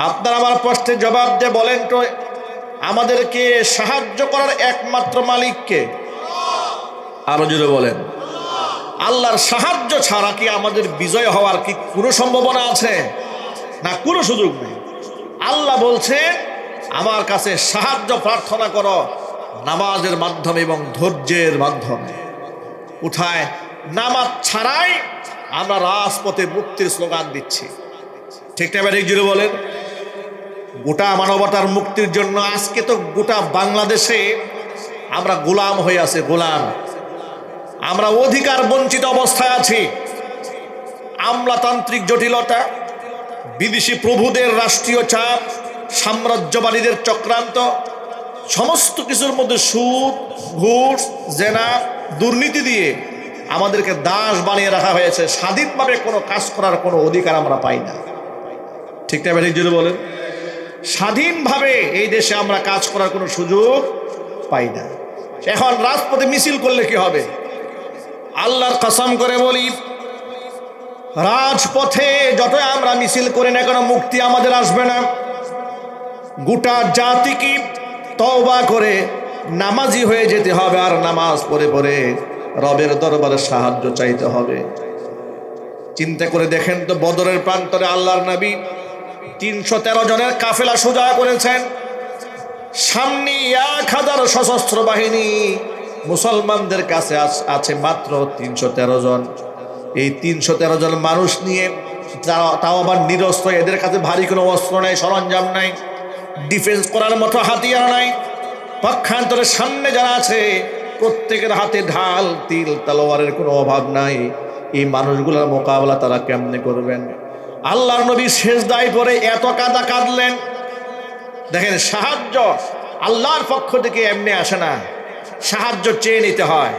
আপনারা আমার প্রশ্নের জবাব দিয়ে বলেন তো, আমাদেরকে সাহায্য করার একমাত্র মালিককে? আরো জোরে বলেন। আল্লাহর সাহায্য ছাড়া কি আমাদের বিজয় হওয়ার কি কোনো সম্ভাবনা আছে? না, কোনো সুযোগ নেই। আল্লাহ বলছে, আমার কাছে সাহায্য প্রার্থনা করো নামাজের মাধ্যমে এবং ধৈর্যের মাধ্যমে। কোথায়? নামাজ ছাড়াই আমরা রাজপথে মুক্তির স্লোগান দিচ্ছি, ঠিক না? ঠিক জুড়ে বলেন। গোটা মানবতার মুক্তির জন্য আজকে তো গোটা বাংলাদেশে আমরা গোলাম হয়ে আছে, গোলাম। আমরা অধিকার বঞ্চিত অবস্থায় আছি। আমলাতান্ত্রিক জটিলতা, বিদেশি প্রভুদের রাষ্ট্রীয় চাপ, সাম্রাজ্যবাদীদের চক্রান্ত, সমস্ত কিছুর মধ্যে সুদ, ঘুষ, জেনা, দুর্নীতি দিয়ে আমাদেরকে দাস বানিয়ে রাখা হয়েছে। স্বাধীনভাবে কোনো কাজ করার কোনো অধিকার আমরা পাই না, ঠিক না? ঠিক জোরে বলেন। স্বাধীনভাবে এই দেশে আমরা কাজ করার কোনো সুযোগ পাই না। এখন রাজপথে মিছিল করলে কি হবে? আল্লাহর কসম করে বলি, রাজপথে যত আমরা মিছিল করি না কেন, মুক্তি আমাদের আসবে না। গোটা জাতিকে তওবা করে নামাজি হয়ে যেতে হবে, আর নামাজ পড়ে পড়ে রবের দরবারে সাহায্য চাইতে হবে। চিন্তা করে দেখেন তো, বদরের প্রান্তরে আল্লাহর নবী 313 জনের কাফেলা সোজা করেছেন। সামনে 1000 সশস্ত্র বাহিনী, মুসলমানদের কাছে আছে মাত্র 313 জন। এই 313 জন মানুষ নিয়ে, তাও আবার নিরস্ত্র, এদের কাছে ভারী কোনো অস্ত্র নাই, সরঞ্জাম নাই, ডিফেন্স করার মতো হাতিয়ার নাই। পক্ষান্তরে সামনে যারা আছে প্রত্যেকের হাতে ঢাল, তিল, তলোয়ারের কোনো অভাব নাই। এই মানুষগুলোর মোকাবেলা তারা কেমনে করবেন? আল্লাহর নবী সেজদায় পড়ে এত কাঁদলেন। দেখেন, সাহায্য আল্লাহর পক্ষ থেকে এমনি আসে না, সাহায্য চেয়ে নিতে হয়।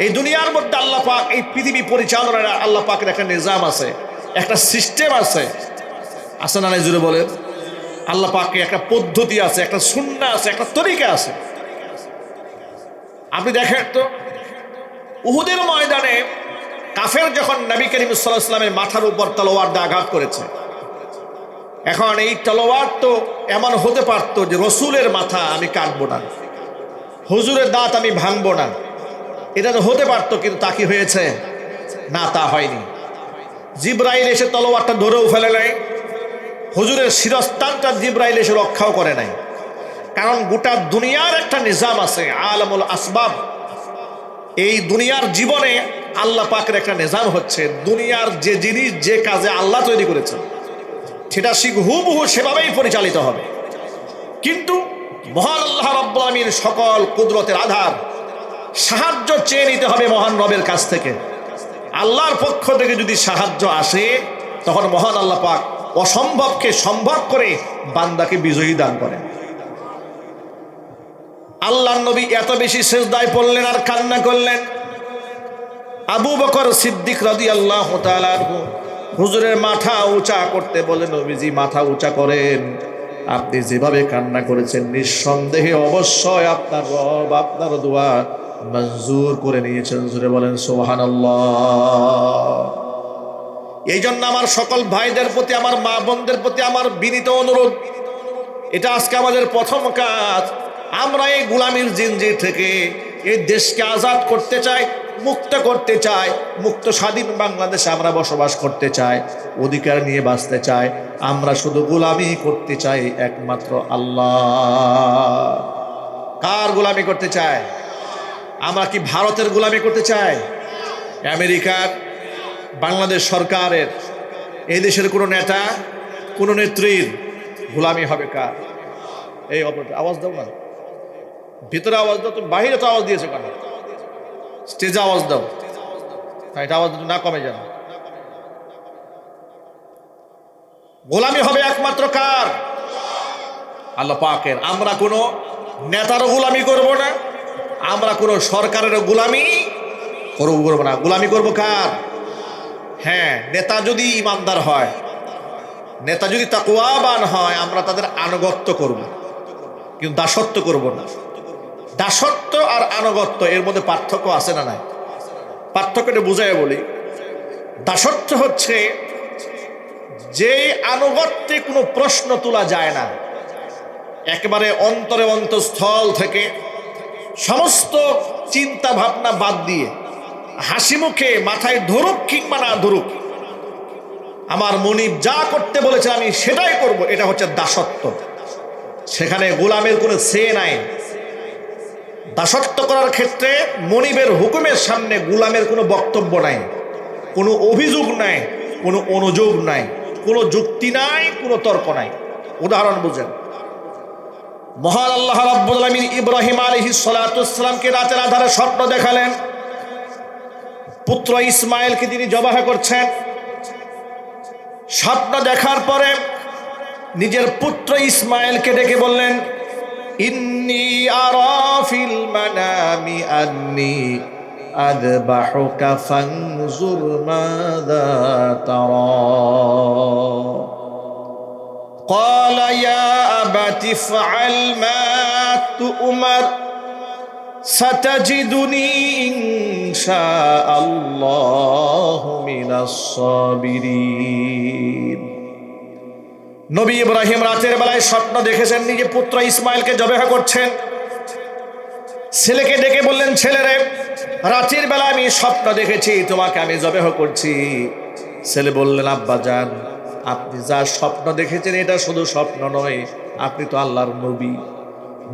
এই দুনিয়ার মধ্যে আল্লাহ পাক, এই পৃথিবী পরিচালনার আল্লাহ পাকের একটা নিজাম আছে, একটা সিস্টেম আছে না? জুড়ে বলে, আল্লাহ পাকের একটা পদ্ধতি আছে, একটা সুন্নাহ আছে, একটা তরিকা আছে। আপনি দেখেন তো, উহুদের ময়দানে কাফের যখন নবী করিম সাল্লাল্লাহু আলাইহি ওয়াসাল্লামের মাথার উপর তলোয়ার দিয়ে আঘাত করেছে, এখন এই তলোয়ার তো এমন হতে পারতো যে রসুলের মাথা আমি কাটবো না, হুজুরের দাঁত আমি ভাঙবো না, এটা তো হতে পারতো, কিন্তু তা কি হয়েছে? না, তা হয়নি। জিব্রাইল এসে তলোয়ারটা ধরেও ফেলে নাই, হুজুরের শিরস্থানটা জিব্রাইল এসে রক্ষাও করে নাই। কারণ গোটা দুনিয়ার একটা নিজাম আছে, আলামুল আসবাব। এই দুনিয়ার জীবনে আল্লাহ পাকের একটা নিজাম হচ্ছে, দুনিয়ার যে জিনিস যে কাজে আল্লাহ তৈরি করেছে সেটা হুবহু সেভাবেই পরিচালিত হবে। কিন্তু মহান আল্লাহ রাব্বুল আলামিন সকল কুদরতের আধার, সাহায্য চেয়ে নিতে হবে মহান রবের কাছ থেকে। আল্লাহর পক্ষ থেকে যদি সাহায্য আসে, তখন মহান আল্লাহ পাক অসম্ভবকে সম্ভব করে বান্দাকে বিজয়ী দান করেন। আল্লাহর নবী এত বেশি সিজদায় পড়লেন আর কান্না করলেন। আবু বকর সিদ্দিক রাদিয়াল্লাহু তাআলা হুজুরের মাথা উঁচা করতে বলে, নবীজি মাথা উঁচা করেন, আপনি যেভাবে কান্না করেছেন নিঃসন্দেহে অবশ্যই আপনার রব আপনার দোয়া মঞ্জুর করে নিয়েছেন। জোরে বলেন সুবহানাল্লাহ। এই জন্য আমার সকল ভাইদের প্রতি, আমার মা বোনদের প্রতি আমার বিনীত অনুরোধ, এটা আজকে আমাদের প্রথম কাজ। আমরা এই গোলামির জিনজির থেকে এই দেশকে আজাদ করতে চাই, মুক্ত করতে চাই, মুক্ত স্বাধীন বাংলাদেশে আমরা বসবাস করতে চাই, অধিকার নিয়ে বাঁচতে চাই। আমরা শুধু গোলামি করতে চাই একমাত্র আল্লাহ। কার গোলামি করতে চাই? আমরা কি ভারতের গোলামি করতে চাই? আমেরিকার, বাংলাদেশ সরকারের, এই দেশের কোনো নেতা, কোনো নেত্রীর গোলামি হবে কার? এই আওয়াজ দাও না, ভিতরে আওয়াজ দাও। তুমি বাহিরে তো আওয়াজ দিয়েছো কেন? স্টেজে আওয়াজ দাও, এটা আওয়াজ না কমে যান। গোলামি হবে একমাত্র কার? আল্লাহ পাকের। আমরা কোনো নেতারও গোলামি করব না, আমরা কোনো সরকারেরও গোলামি করব না। গোলামি করব কার? হ্যাঁ, নেতা যদি ইমানদার হয়, নেতা যদি তাকওয়াবান হয়, আমরা তাদের আনুগত্য করব, কিন্তু দাসত্ব করব না। দাসত্ব আর আনুগত্য এর মধ্যে পার্থক্য আছে না নাই? পার্থক্যটা বুঝাই বলি। দাসত্ব হচ্ছে যে আনুগত্যে কোনো প্রশ্ন তোলা যায় না, একেবারে অন্তরে অন্তঃস্থল থেকে সমস্ত চিন্তা ভাবনা বাদ দিয়ে হাসি মুখে, মাথায় ধরুক কিংবা না ধরুক, আমার মনিব যা করতে বলেছে আমি সেটাই করব, এটা হচ্ছে দাসত্ব। সেখানে গোলামের কোনো সে নাই। দাসত্ব করার ক্ষেত্রে মনিবের হুকুমের সামনে গোলামের কোনো বক্তব্য নাই, কোনো অভিযোগ নাই, কোনো অনুযোগ নাই, কোনো যুক্তি নাই, কোনো তর্ক নাই। উদাহরণ বুঝেন, মহান আল্লাহ রাব্বুল আলামিন ইব্রাহিম আলাইহিস সালাতু ওয়াস সালামকে রাতের আধারে স্বপ্ন দেখালেন, পুত্র ইসমাইলকে তিনি জবাহ করছেন। স্বপ্ন দেখার পরে নিজের পুত্র ইসমাইলকে ডেকে বললেন, ইন্নী আরা ফিল মানামি আন্নী আযবাহুকা ফানজুর মাযা তারা। قال يا أبت افعل ما تؤمر ستجدني إن شاء الله من الصابرين। নবী ইব্রাহিম রাতের বেলায় স্বপ্ন দেখেছেন, নিজে পুত্র ইসমাইলকে জবাহ করছেন। ছেলেকে ডেকে বললেন, ছেলেরে রাতের বেলা আমি স্বপ্ন দেখেছি তোমাকে আমি জবেহ করছি। ছেলে বললেন, আব্বা যান, আপনি যা স্বপ্ন দেখেছেন এটা শুধু স্বপ্ন নয়, আপনি তো আল্লাহর নবী।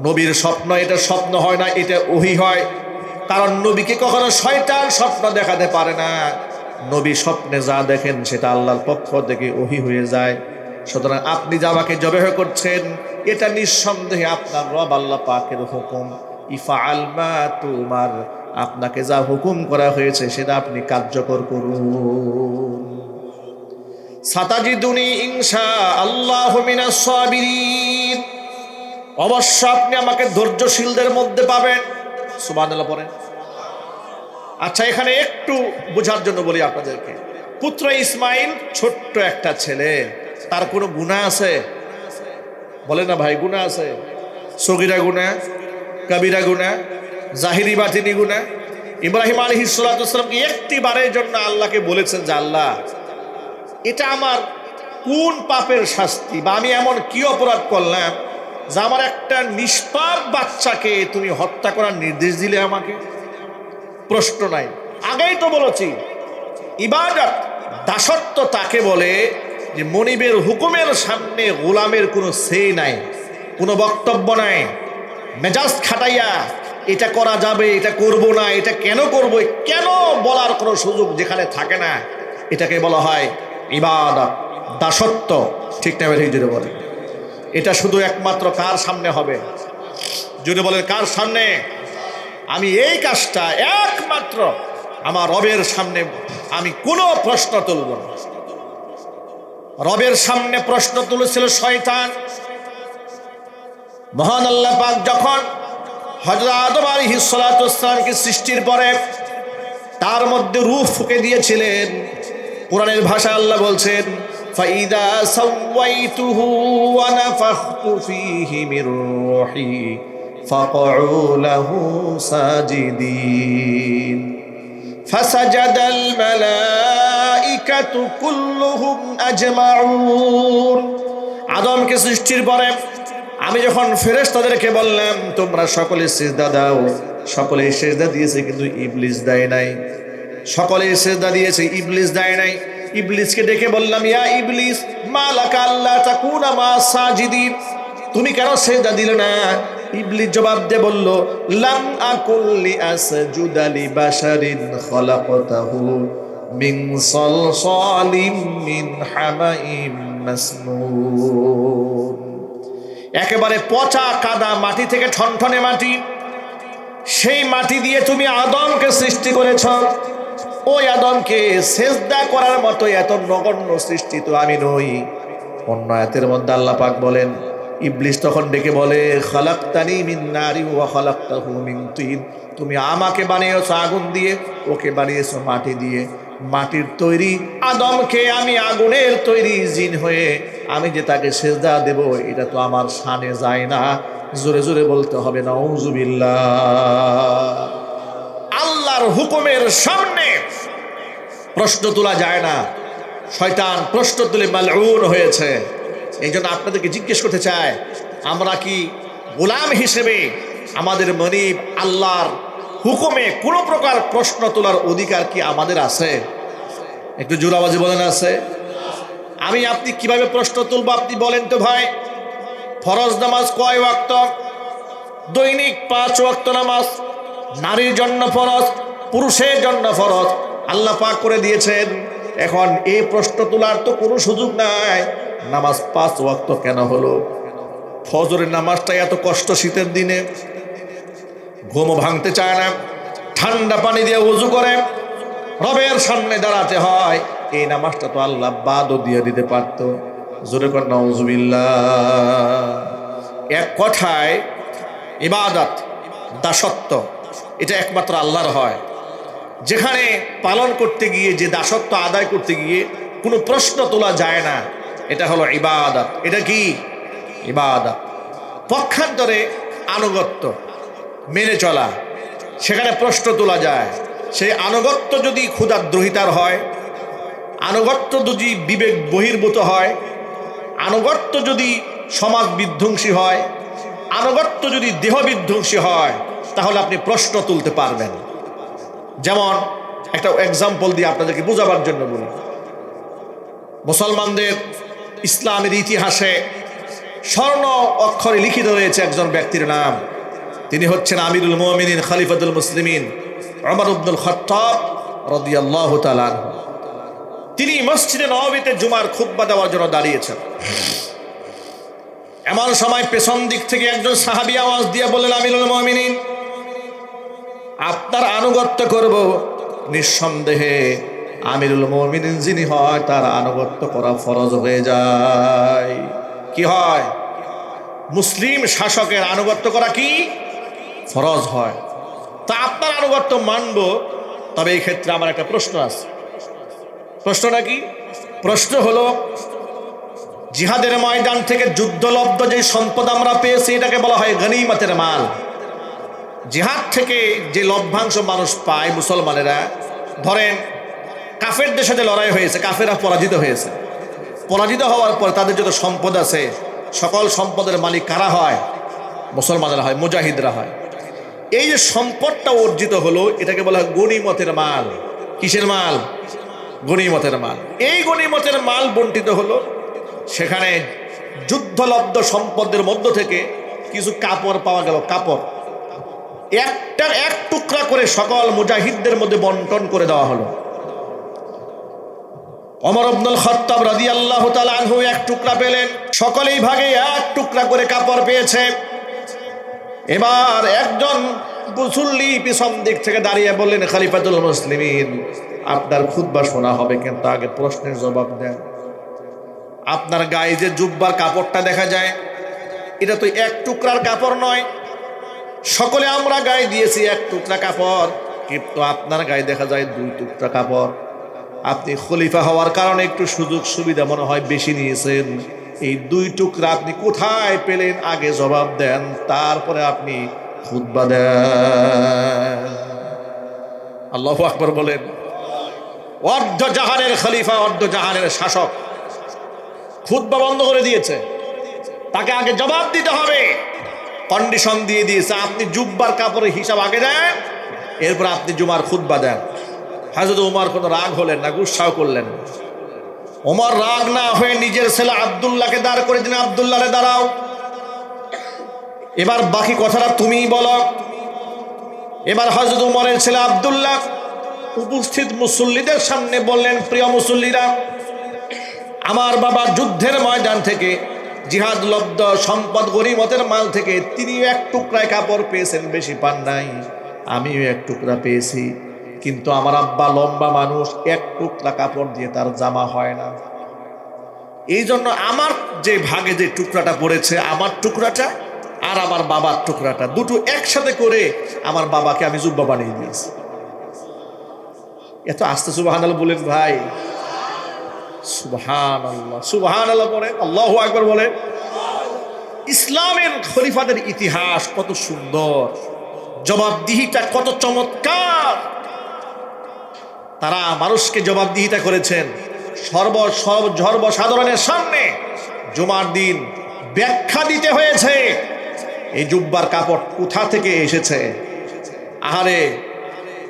নবীর স্বপ্ন এটা স্বপ্ন হয় না, এটা ওহী হয়। কারণ নবীকে কখনো শয়তান স্বপ্ন দেখাতে পারে না। নবী স্বপ্নে যা দেখেন সেটা আল্লাহর পক্ষ থেকে ওহী হয়ে যায়। সুতরাং আপনি যা আমাকে জবেহ করছেন এটা নিঃসন্দেহে আপনার রব আল্লাহ পাকের হুকুম। ইফআল মা তুমার, আপনাকে যা হুকুম করা হয়েছে সেটা আপনি কার্যকর করুন। সাতাজিদুনি ইনশাআল্লাহু মিনাস সাবিরিন, অবশ্য আপনি আমাকে ধৈর্যশীলদের মধ্যে পাবেন। সুবহানাল্লাহ পড়েন। আচ্ছা, এখানে একটু বোঝার জন্য বলি আপনাদেরকে, পুত্র ইসমাইল ছোট্ট একটা ছেলে, তার কোনো গুনাহ আছে? বলে না ভাই, গুনাহ আছে? সগীরা গুনাহ, কবিরা গুনাহ, জাহিরি বাতিনি গুনাহ। ইব্রাহিম আলাইহিস সালাতু ওয়াস সালাম কি একটি বারের জন্য আল্লাহকে বলেছেন যে আল্লাহ এটা আমার কোন পাপের শাস্তি, বা আমি এমন কি অপরাধ করলাম যে আমার একটা নিষ্পাপ বাচ্চাকে তুমি হত্যা করার নির্দেশ দিলে আমাকে? প্রশ্ন নাই। আগেই তো বলেছি, ইবাদত দাসত্ব তাকে বলে যে মনিবের হুকুমের সামনে গোলামের কোনো সে নাই, কোনো বক্তব্য নাই। মেজাজ খাটাইয়া এটা করা যাবে, এটা করব না, এটা কেন করব, কেন বলার কোনো সুযোগ যেখানে থাকে না, এটাকে বলা হয় ইবাদত, দাসত্ব। ঠিক না? জুড়ে বলে এটা শুধু একমাত্র কার সামনে হবে? জুড়ে বলেন কার সামনে? আমি এই কাজটা একমাত্র আমার রবের সামনে, আমি কোনো প্রশ্ন তুলব না। রবের সামনে প্রশ্ন তুলেছিল শয়তান। মহান আল্লাহ পাক যখন হযরত আদম আলাইহিস সালাতু ওয়াস সালামকে সৃষ্টির পরে তার মধ্যে রূহ ফুঁকে দিয়েছিলেন, কোরআনের ভাষা আল্লাহ বলছেন, ফাইদা সাওয়াইতুহু ওয়া নাফাখতু ফীহি মির রূহি ফাকউ লাহু সাজিদিন ফাসাজাদাল মালাইকাতু কুল্লুহুম আজমাউন। আদমকে সৃষ্টির পরে আমি যখন ফেরেশতাদেরকে বললাম তোমরা সকলে সিজদা দাও, সকলে সিজদা দিয়েছে, কিন্তু ইবলিস দেয় নাই। সকলে সিজদা দিয়েছে, ইবলিস দেয় নাই। ইবলিসকে ডেকে বললাম, ইয়া ইবলিস মা লাকা আল্লা তাকুনা মা সাজিদিন, তুমি কেন সিজদা দিলে না? ইবলিস জবাব দিয়ে বলল, লাম আকুল লিআসজুদা লিবাশারিন খলাকতাহু মিন সালসালিম মিন হামাইম মাসনুন। একেবারে পচা কাদা মাটি থেকে ঠনঠনে মাটি, সেই মাটি দিয়ে তুমি আদমকে সৃষ্টি করেছ। ওই আদমকে সেজদা করার মতো এত নগণ্য সৃষ্টি তো আমি নই। অন্য আয়াতের মধ্যে আল্লাহ পাক বলেন, ইবলিস তখন ডেকে বলে, খালাকতানি মিন নারি ওয়া খালাকতাহু মিন তিন, তুমি আমাকে বানিয়েছো আগুন দিয়ে, ওকে বানিয়েছো মাটি দিয়ে। মাটির তৈরি আদমকে আমি আগুনের তৈরি জিন হয়ে আমি যে তাকে সেজদা দেব, এটা তো আমার শানে যায় না। জোরে জোরে বলতে হবে নাউজুবিল্লাহ। আল্লাহর হুকুমের সামনে প্রশ্ন তোলা যায় না। শয়তান প্রশ্ন তুলে মালউন হয়েছে। এই জন্য আপনাদেরকে জিজ্ঞেস করতে চাই, আমরা কি গোলাম হিসেবে আমাদের মনিব আল্লাহর হুকুমে কোনো প্রকার প্রশ্ন তোলার অধিকার কি আমাদের আছে? একটু জোর আওয়াজে বলেন আছে? আমি আপনি কিভাবে প্রশ্ন তুলবো আপনি বলেন তো ভাই? ফরজ নামাজ কয় ওয়াক্ত? দৈনিক 5 ওয়াক্ত নামাজ। নারীর জন্য ফরজ, পুরুষের জন্য ফরজ, আল্লাহ পাক করে দিয়েছেন। এখন এই প্রশ্ন তোলার তো কোনো সুযোগ নাই, নামাজ 5 ওয়াক্ত কেন হলো? ফজরের নামাজটা এত কষ্ট শীতের দিনে, ঘুমও ভাঙতে চায় না, ঠান্ডা পানি দিয়ে ওযু করে রবের সামনে দাঁড়াতে হয়। এই নামাজটা তো আল্লাহ বাদও দিয়ে দিতে পারত। জোরে কর নাউজুবিল্লাহ। এক কথায় ইবাদত, দাসত্ব, এটা একমাত্র আল্লাহর হয়। যেখানে পালন করতে গিয়ে, যে দাসত্ব আদায় করতে গিয়ে কোনো প্রশ্ন তোলা যায় না, এটা হলো ইবাদত। এটা কি? ইবাদত। পক্ষান্তরে আনুগত্য, মেনে চলা, সেখানে প্রশ্ন তোলা যায়। সেই আনুগত্য যদি ক্ষুধাদ্রোহিতার হয়, আনুগত্য যদি বিবেক বহির্ভূত হয়, আনুগত্য যদি সমাজ বিধ্বংসী হয়, আনুগত্য যদি দেহ বিধ্বংসী হয়, তাহলে আপনি প্রশ্ন তুলতে পারবেন। যেমন একটা এক্সাম্পল দিয়ে আপনাদেরকে বোঝাবার জন্য বলি, মুসলমানদের ইসলামের ইতিহাসে স্বর্ণ অক্ষরে লিখিত রয়েছে একজন ব্যক্তির নাম। তিনি হচ্ছেন আমিরুল মুমিনিন খলিফাতুল মুসলিমিন ওমর ইবনুল খাত্তাব রাদিয়াল্লাহু তাআলা আনহু। তিনি মসজিদে নববীতে জুমার খুতবা দেওয়ার জন্য দাঁড়িয়েছেন। এমন সময় পেছন দিক থেকে একজন সাহাবী আওয়াজ দিয়ে বললেন, আমিরুল মুমিনিন, আপনার আনুগত্য করব। নিঃসন্দেহে আমিরুল মুমিনিন যিনি হয় তার আনুগত্য করা ফরজ হয়ে যায়। কি হয়? মুসলিম শাসকের আনুগত্য করা কি ফরজ হয়। তা আপনার আনুগত্য মানব, তবে এই ক্ষেত্রে আমার একটা প্রশ্ন আছে। প্রশ্নটা কি? প্রশ্ন হলো, জিহাদের ময়দান থেকে যুদ্ধলব্ধ যে সম্পদ আমরা পেয়েছি এটাকে বলা হয় গনিমতের মাল। জিহাদ থেকে যে লভ্যাংশ মানুষ পায় মুসলমানেরা, ধরেন কাফের দেশে যে লড়াই হয়েছে, কাফেরা পরাজিত হয়েছে, পরাজিত হওয়ার পর তাদের যত সম্পদ আছে সকল সম্পদের মালিক কারা হয়? মুসলমানেরা হয়, মুজাহিদরা হয়। এই যে সম্পদটা অর্জিত হলো এটাকে বলা হয় গনিমতের মাল। কিসের মাল? গনিমতের মাল। এই গনিমতের মাল বন্টিত হলো, সেখানে যুদ্ধলব্ধ সম্পদের মধ্য থেকে কিছু কাপড় পাওয়া গেল। কাপড় একটার এক টুকরা করে সকল মুজাহিদদের মধ্যে বন্টন করে দেওয়া হলো। ওমর ইবনুল খাত্তাব রাদিয়াল্লাহু তাআলা আনহু এক টুকরা পেলেন, সকলেই ভাগে এক টুকরা করে কাপড় পেয়েছে। এবার একজন মুসল্লি পিছন দিক থেকে দাঁড়িয়ে বললেন, খলিফাতুল মুসলিমিন, আপনার খুতবা শোনা হবে, কিন্তু আগে প্রশ্নের জবাব দেন। আপনার গায়ে যে জুব্বার কাপড়টা দেখা যায় এটা তো এক টুকরার কাপড় নয়। সকলে আমরা গায়ে দিয়েছি এক টুকরা কাপড়, কিন্তু আপনার গায়ে দেখা যায় দুই টুকরা কাপড়। আপনি খলিফা হওয়ার কারণে একটু সুযোগ সুবিধা মনে হয় বেশি নিয়েছেন। এই দুই টুকরা আপনি কোথায় পেলেন আগে জবাব দেন, তারপরে আপনি খুতবা দেন। আল্লাহু আকবার বলেন। অর্ধ জাহানের খলিফা, অর্ধ জাহানের শাসক খুতবা বন্ধ করে দিয়েছে, তাকে আগে জবাব দিতে হবে। কন্ডিশন দিয়ে দিয়েছে, আপনি জুব্বার কাপড়ের হিসাব আগে দেন, এরপর আপনি জুমার খুতবা দেন। হযরত ওমর কোনো রাগ হলেন না, গুসাও করলেন। ওমর রাগ না হয়ে নিজের ছেলে আব্দুল্লাহকে দাঁড় করে দিন, আব্দুল্লাহরে দাঁড়াও, এবার বাকি কথাটা তুমিই বলো। এবার হযরত ওমরের ছেলে আব্দুল্লাহ উপস্থিত মুসল্লিদের সামনে বললেন, প্রিয় মুসল্লিরা, আমার বাবা যুদ্ধের ময়দান থেকে জিহাদ লব্ধ সম্পদ গনিমতের মাল থেকে তিনি এক টুকরায় কাপড় পেয়েছেন, বেশি পান নাই। আমিও এক টুকরা পেয়েছি, কিন্তু আমার আব্বা লম্বা মানুষ, এক টুকরা কাপড় দিয়ে তার জামা হয় না। এই জন্য আমার যে ভাগে যে টুকরাটা পড়েছে, আমার টুকরাটা আর আমার বাবার টুকরাটা দুটো একসাথে করে আমার বাবাকে আমি জুব্বা বানিয়ে দিয়েছি। এত আস্তে সুবহানাল্লাহ বলেন ভাই, সুবহানাল্লাহ, সুবহানাল্লাহ বলেন, আল্লাহু আকবার বলেন। ইসলামের খলিফাদের ইতিহাস কত সুন্দর, জবাবদিহিতা কত চমৎকার। তারা মানুষকে জবাবদিহিতা করেছেন সর্বসাধারণের সামনে। জুমার দিন ব্যাখ্যা দিতে হয়েছে এই জুব্বার কাপড় কোথা থেকে এসেছে। আহারে,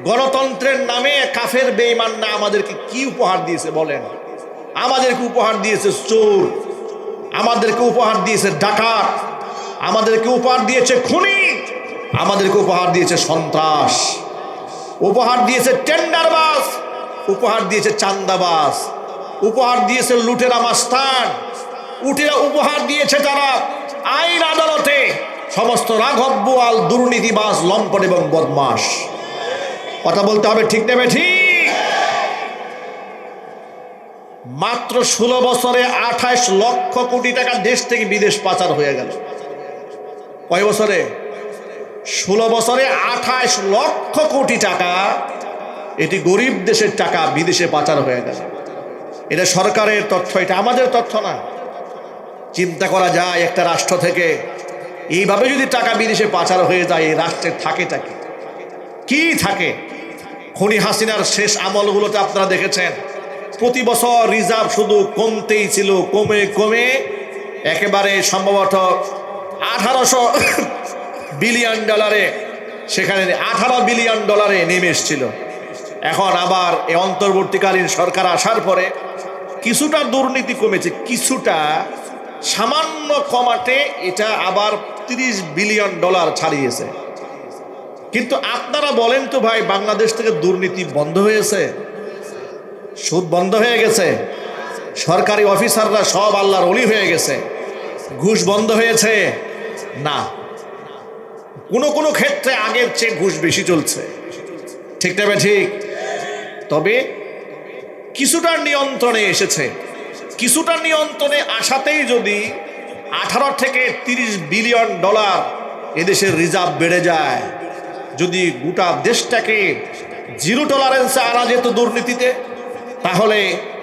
গণতন্ত্রের নামে কাফের বেঈমানরা আমাদেরকে কি উপহার দিয়েছে বলেন? আমাদেরকে উপহার দিয়েছে চোর, আমাদেরকে উপহার দিয়েছে ডাকাত, আমাদেরকে উপহার দিয়েছে খুনি, আমাদেরকে উপহার দিয়েছে সন্ত্রাস, উপহার দিয়েছে টেন্ডারবাজ, উপহার দিয়েছে চান্দাবাজ, উপহার দিয়েছে লুটেরা মাস্তান, উপহার দিয়েছে তারা আইন আদালতে সমস্ত রাঘব বোয়াল, দুর্নীতিবাজ, লম্পট এবং বদমাশ। কথা বলতে হবে, ঠিক নেবে ঠিক। মাত্র 16 বছরে 28 লক্ষ কোটি টাকা দেশ থেকে বিদেশ পাচার হয়ে গেল। কয় বছরে? 16 বছরে 28 লক্ষ কোটি টাকা, এটি গরিব দেশের টাকা বিদেশে পাচার হয়ে গেল। এটা সরকারের তথ্য, এটা আমাদের তথ্য না। চিন্তা করা যায়, একটা রাষ্ট্র থেকে এইভাবে যদি টাকা বিদেশে পাচার হয়ে যায়, এই রাষ্ট্রের থাকেটাকে কি থাকে? খুনি হাসিনার শেষ আমলগুলোতে আপনারা দেখেছেন, প্রতি বছর রিজার্ভ শুধু কমতেই ছিল, কমে কমে একেবারে সম্ভবত 1800 বিলিয়ন ডলারে, সেখানে 18 বিলিয়ন ডলারে নেমে এসেছিল। এখন আবার এই অন্তর্বর্তীকালীন সরকার আসার পরে কিছুটা দুর্নীতি কমেছে, কিছুটা সামান্য কমাতে এটা আবার $30 বিলিয়ন ছাড়িয়েছে। কিন্তু আপনারা বলেন তো ভাই, বাংলাদেশ থেকে দুর্নীতি বন্ধ হয়েছে? সুদ বন্ধ হয়ে গেছে? সরকারি অফিসাররা সব আল্লাহর ওলি হয়ে গেছে? ঘুষ বন্ধ হয়েছে? না, কোনো কোনো ক্ষেত্রে আগের চেয়ে ঘুষ বেশি চলছে। ঠিক না ঠিক? তবে কিছুটা নিয়ন্ত্রণে এসেছে। কিছুটা নিয়ন্ত্রণে আসাতেই যদি 18 থেকে $30 বিলিয়ন এদেশের রিজার্ভ বেড়ে যায়, যদি গোটা দেশটাকে জিরো টলারেন্সে আনা যেত দুর্নীতিতে, তাহলে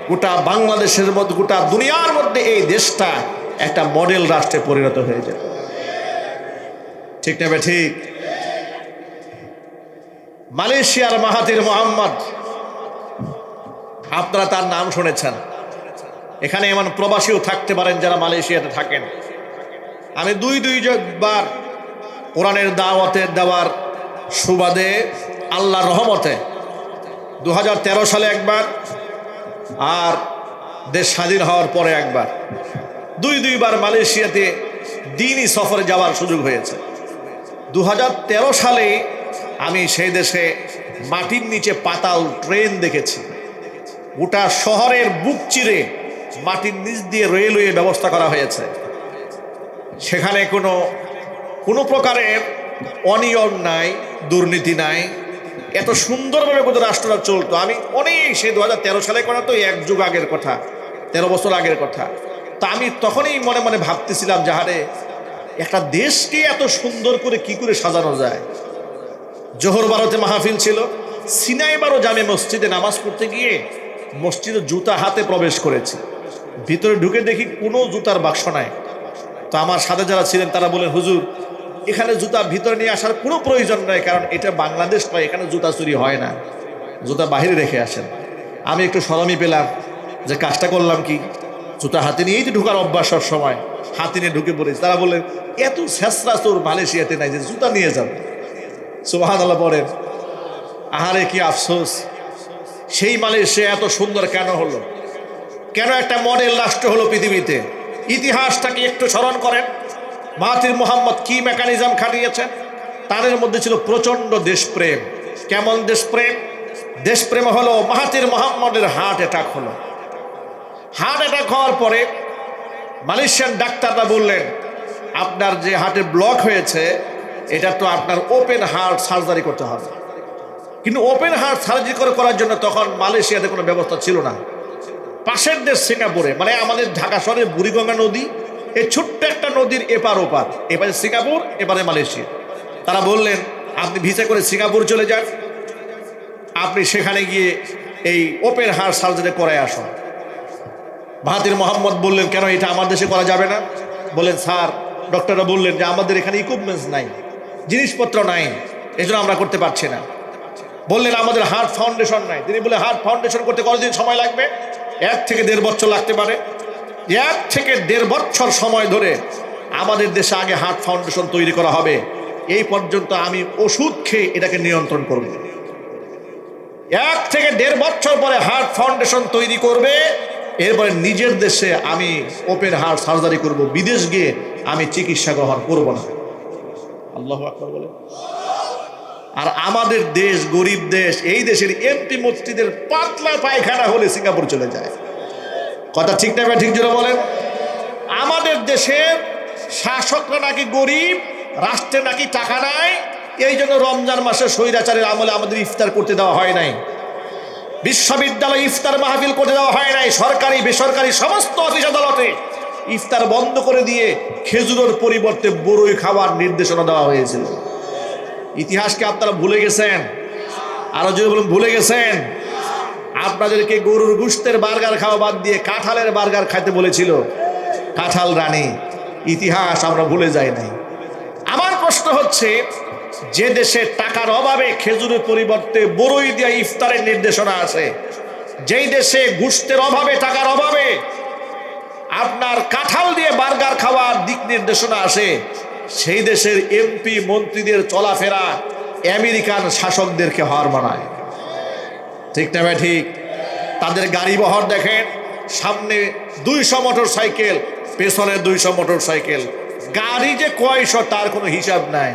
গোটা বাংলাদেশের মধ্যে, গোটা দুনিয়ার মধ্যে এই দেশটা একটা মডেল রাষ্ট্রে পরিণত হয়ে যেত। ঠিক না ঠিক? মালয়েশিয়ার মাহাথির মোহাম্মদ, আপনারা তার নাম শুনেছেন। এখানে এমন প্রবাসীও থাকতে পারেন যারা মালয়েশিয়াতে থাকেন। আমি দুইবার কোরআনের দাওয়াতের দেওয়ার সুবাদে আল্লাহর রহমতে 2013 সালে একবার, আর দেশ স্বাধীন হওয়ার পরে একবার, দুইবার মালয়েশিয়াতে দিনই সফরে যাওয়ার সুযোগ হয়েছে। 2013 সালে আমি সেই দেশে মাটির নিচে পাতাল ট্রেন দেখেছি। গোটা শহরের বুক চিরে মাটির নিচ দিয়ে রেলওয়ে ব্যবস্থা করা হয়েছে। সেখানে কোনো প্রকারের অনিয়ম নাই, দুর্নীতি নাই। এত সুন্দরভাবে কোথাও রাষ্ট্রটা চলতো। আমি সেই 2013 সালে করা তো 1 যুগ আগের কথা, 13 বছর আগের কথা। তা আমি তখনই মনে মনে ভাবতেছিলাম, যাহারে একটা দেশকে এত সুন্দর করে কি করে সাজানো যায়। জোহর বারোতে মাহফিল ছিল, সিনাই বারো জামে মসজিদে নামাজ পড়তে গিয়ে মসজিদে জুতা হাতে প্রবেশ করেছি। ভিতরে ঢুকে দেখি কোনো জুতার বাক্স নাই। তো আমার সাথে যারা ছিলেন তারা বলেন, হুজুর এখানে জুতা ভিতরে নিয়ে আসার কোনো প্রয়োজন নাই, কারণ এটা বাংলাদেশ নয়, এখানে জুতা চুরি হয় না, জুতা বাহিরে রেখে আসেন। আমি একটু শরমই পেলাম যে কাজটা করলাম কি, জুতা হাতে নিয়েই তো ঢুকার অভ্যাস সব সময়, হাতে নিয়ে ঢুকে পড়েছি। তারা বললেন, এত ছেঁচড়া চোর মালয়েশিয়াতে নাই যে জুতা নিয়ে যাবে। সুবহানাল্লাহ পড়েন। আহারে কি আফসোস, সেই মালয়েশিয়া এত সুন্দর কেন হলো? কেন একটা মডেল রাষ্ট্র হলো পৃথিবীতে? ইতিহাসটাকে একটু স্মরণ করেন। মাহাথির মোহাম্মদ কি মেকানিজম খাটিয়েছেন? তাদের মধ্যে ছিল প্রচন্ড দেশপ্রেম। কেমন দেশপ্রেম? দেশপ্রেম হলো মাহাথির মোহাম্মদের হার্ট অ্যাটাক হলো। হার্ট অ্যাটাক হওয়ার পরে মালয়েশিয়ান ডাক্তাররা বললেন, আপনার যে হার্টে ব্লক হয়েছে, এটা তো আপনার ওপেন হার্ট সার্জারি করতে হবে। কিন্তু ওপেন হার্ট সার্জারি করার জন্য তখন মালয়েশিয়াতে কোনো ব্যবস্থা ছিল না। পাশের দেশ সিঙ্গাপুরে, মানে আমাদের ঢাকা শহরের বুড়িগঙ্গা নদী, এই ছোট্ট একটা নদীর এপার ওপার, এপারে সিঙ্গাপুর, এপারে মালয়েশিয়া। তারা বললেন, আপনি ভিসা করে সিঙ্গাপুর চলে যান, আপনি সেখানে গিয়ে এই ওপেন হার্ট সার্জারি করায় আসুন। মাহাথির মোহাম্মদ বললেন, কেন এটা আমার দেশে করা যাবে না? বলেন, স্যার, ডক্টররা বললেন যে আমাদের এখানে ইকুইপমেন্টস নাই, জিনিসপত্র নাই, এই জন্য আমরা করতে পারছি না। বললেন, আমাদের হার্ট ফাউন্ডেশন নাই। তিনি বলে, হার্ট ফাউন্ডেশন করতে কতদিন সময় লাগবে? 1 থেকে 1.5 বছর লাগতে পারে। 1 থেকে 1.5 বছর সময় ধরে আমাদের দেশে আগে হার্ট ফাউন্ডেশন তৈরি করা হবে। এই পর্যন্ত আমি ওষুধ খেয়ে এটাকে নিয়ন্ত্রণ করব। 1 থেকে 1.5 বছর পরে হার্ট ফাউন্ডেশন তৈরি করবে, এরপরে নিজের দেশে আমি ওপেন হার্ট সার্জারি করব, বিদেশ গিয়ে আমি চিকিৎসা গ্রহণ করব না। আল্লাহু আকবার বলে। আর আমাদের দেশ গরিব দেশ, এই দেশের এমপি মন্ত্রীদের পাতলা পায়খানা হলে সিঙ্গাপুর চলে যায়। কথা ঠিক না? ঠিক জোরে বলেন। আমাদের দেশের শাসকরা নাকি গরিব, রাষ্ট্রে নাকি টাকা নাই, এই জন্য রমজান মাসে স্বৈরাচারের আমলে আমাদের ইফতার করতে দেওয়া হয় নাই, বিশ্ববিদ্যালয়ে ইফতার মাহফিল করতে দেওয়া হয় নাই, সরকারি বেসরকারি সমস্ত অফিস আদালতে ইফতার বন্ধ করে দিয়ে খেজুরের পরিবর্তে বড়ই খাওয়ার নির্দেশনা দেওয়া হয়েছিল। ইতিহাসকে আপনারা ভুলে গেছেন? আরো যদি বলুন, ভুলে গেছেন? আপনাদেরকে গরুর গোশতের বার্গার খাওয়া বাদ দিয়ে কাঁঠালের বার্গার খাইতে বলেছিল কাঁঠাল রানী। ইতিহাস আমরা ভুলে যাই নাই। আমার প্রশ্ন হচ্ছে, যে দেশে টাকার অভাবে খেজুরের পরিবর্তে বড়ই দিয়ে ইফতারের নির্দেশনা আছে, যেই দেশে গোশতের অভাবে, টাকার অভাবে আপনার কাঁঠাল দিয়ে বার্গার খাওয়ার দিক নির্দেশনা আসে, সেই দেশের এমপি মন্ত্রীদের চলাফেরা আমেরিকান শাসকদেরকে হার মানায়। ঠিক না ভাই ঠিক? তাদের গাড়ি বহর দেখেন, সামনে 200 মোটর সাইকেল, পেছনে 200 মোটর সাইকেল। গাড়ি যে কয়শো তার কোনো হিসাব নাই।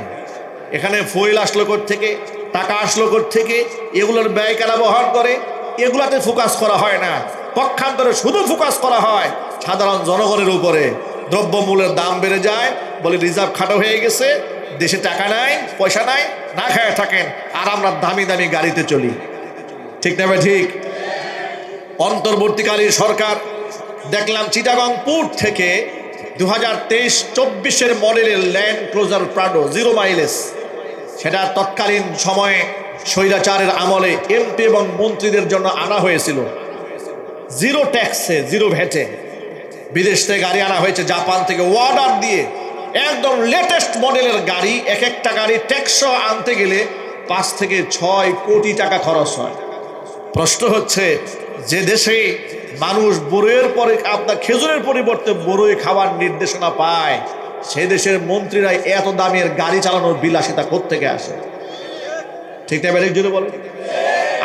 এখানে ফুয়েল আসলো থেকে, টাকা আসলো থেকে, এগুলোর ব্যয় কারা বহন করে? এগুলাতে ফোকাস করা হয় না, পক্ষান্তরে শুধু ফোকাস করা হয় সাধারণ জনগণের উপরে। দ্রব্যমূল্যের দাম বেড়ে যায়, বলে রিজার্ভ খাটো হয়ে গেছে, দেশে টাকা নাই, পয়সা নাই, না খায় থাকেন, আর আমরা দামি দামি গাড়িতে চলি। ঠিক না ভাই ঠিক? অন্তর্বর্তীকালীন সরকার দেখলাম চিটাগং পোর্ট থেকে 2023-24 মডেলের ল্যান্ড ক্রুজার প্রাডো 0 মাইলেজ, সেটা তৎকালীন সময়ে স্বৈরাচারের আমলে এমপি এবং মন্ত্রীদের জন্য আনা হয়েছিল। 0 ট্যাক্সে, 0 ভ্যাটে বিদেশ থেকে গাড়ি আনা হয়েছে, জাপান থেকে অর্ডার দিয়ে। একদম লেটেস্ট মডেলের গাড়ি, এক একটা গাড়ি ট্যাক্স আনতে গেলে 5 থেকে 6 কোটি টাকা খরচ হয়। প্রশ্ন হচ্ছে, যে দেশে মানুষ বড়ইয়ের পরে আপনার খেজুরের পরিবর্তে বড়ই খাওয়ার নির্দেশনা পায়, সে দেশের মন্ত্রীরা এত দামের গাড়ি চালানোর বিলাসিতা কোত্থেকে আসে? ঠিক না? যদি বলেন